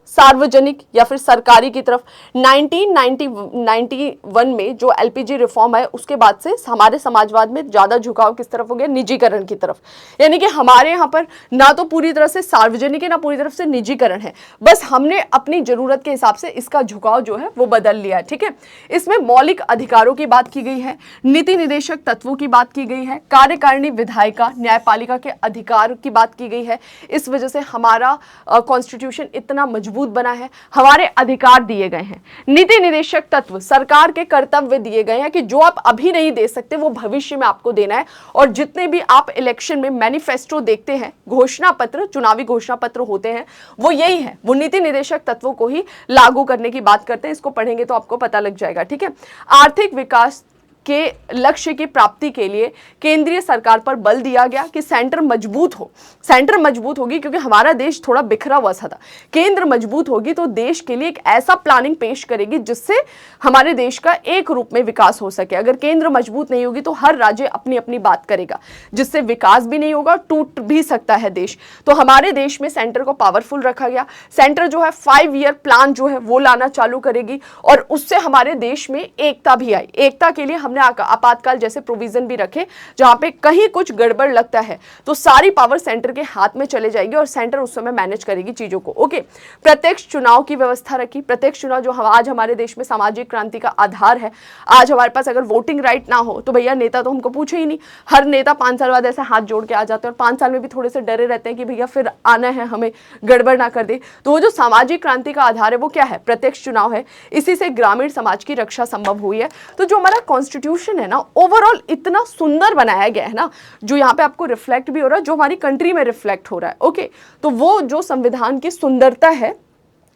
सार्वजनिक या फिर सरकारी की तरफ। 1991 में जो LPG रिफॉर्म है उसके बाद से हमारे समाजवाद में ज़्यादा झुकाव किस तरफ हो गया? निजीकरण की तरफ। यानी कि हमारे यहाँ पर ना तो पूरी तरह से सार्वजनिक है, ना पूरी तरफ से निजीकरण है, बस हमने अपनी जरूरत के हिसाब से इसका झुकाव जो है वो बदल लिया है। ठीक है, इसमें मौलिक अधिकारों की बात की गई है, नीति निदेशक तत्वों की बात की गई है, कार्यकारिणी, विधायिका, न्यायपालिका के अधिकार की बात की गई है। इस वजह से हमारा कॉन्स्टिट्यूशन इतना मजबूत बना है, हमारे अधिकार दिए गए हैं। नीति निदेशक तत्व, सरकार के कर्तव्य दिए गए हैं कि जो आप अभी नहीं दे सकते वो भविष्य में आपको देना है। और जितने भी आप इलेक्शन में मैनिफेस्टो देखते हैं, घोषणा पत्र, चुनावी घोषणा पत्र होते हैं, वो यही है, वो नीति निदेशक तत्वों को ही लागू करने की बात करते हैं। इसको पढ़ेंगे तो आपको पता लग जाएगा। ठीक है, आर्थिक विकास के लक्ष्य की प्राप्ति के लिए केंद्रीय सरकार पर बल दिया गया कि सेंटर मजबूत हो। सेंटर मजबूत होगी क्योंकि हमारा देश थोड़ा बिखरा हुआ सा था। केंद्र मजबूत होगी तो देश के लिए एक ऐसा प्लानिंग पेश करेगी जिससे हमारे देश का एक रूप में विकास हो सके। अगर केंद्र मजबूत नहीं होगी तो हर राज्य अपनी अपनी बात करेगा, जिससे विकास भी नहीं होगा, टूट भी सकता है देश। तो हमारे देश में सेंटर को पावरफुल रखा गया। सेंटर जो है 5 ईयर प्लान जो है वो लाना चालू करेगी और उससे हमारे देश में एकता भी आई। एकता के लिए हमने आपातकाल जैसे प्रोविजन भी रखे, जहां पे कहीं कुछ गड़बड़ लगता है तो सारी पावर सेंटर के हाथ में चले जाएगी और सेंटर उस समय मैनेज करेगी चीजों को। ओके, प्रत्यक्ष चुनाव की व्यवस्था रखी। प्रत्यक्ष चुनाव जो आज हमारे देश में सामाजिक क्रांति का आधार है। आज हमारे पास अगर वोटिंग राइट ना हो तो भैया नेता तो हमको पूछे ही नहीं। हर नेता 5 साल बाद ऐसे हाथ जोड़ के आ जाते हैं और 5 साल में भी थोड़े से डरे रहते हैं कि भैया फिर आना है, हमें गड़बड़ ना कर दे। तो वो जो सामाजिक क्रांति का आधार है वो क्या है? प्रत्यक्ष चुनाव है। इसी से ग्रामीण समाज की रक्षा संभव हुई है। तो जो हमारा कॉन्स्टिट्यूशन है ना, ओवरऑल इतना सुंदर बनाया गया है ना, जो यहाँ पे आपको रिफ्लेक्ट भी हो रहा है, जो हमारी कंट्री में रिफ्लेक्ट हो रहा है। ओके, तो वो जो संविधान की सुंदरता है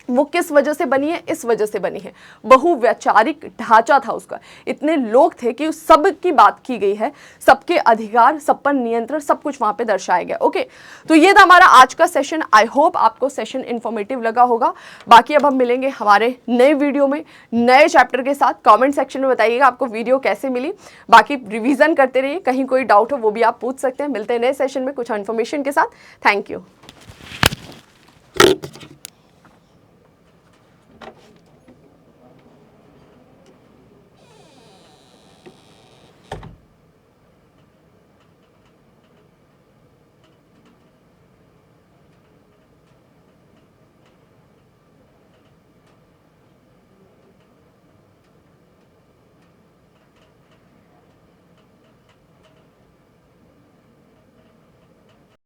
वो किस वजह से बनी है? इस वजह से बनी है, बहुवैचारिक ढांचा था उसका। इतने लोग थे कि सब की बात की गई है, सबके अधिकार, सब पर नियंत्रण, सब कुछ वहां पे दर्शाया गया। ओके, तो ये था हमारा आज का सेशन। आई होप आपको सेशन इंफॉर्मेटिव लगा होगा। बाकी अब हम मिलेंगे हमारे नए वीडियो में नए चैप्टर के साथ। कमेंट सेक्शन में बताइएगा आपको वीडियो कैसे मिली। बाकी रिवीजन करते रहिए, कहीं कोई डाउट हो वो भी आप पूछ सकते हैं। मिलते हैं नए सेशन में कुछ इन्फॉर्मेशन के साथ। Thank you.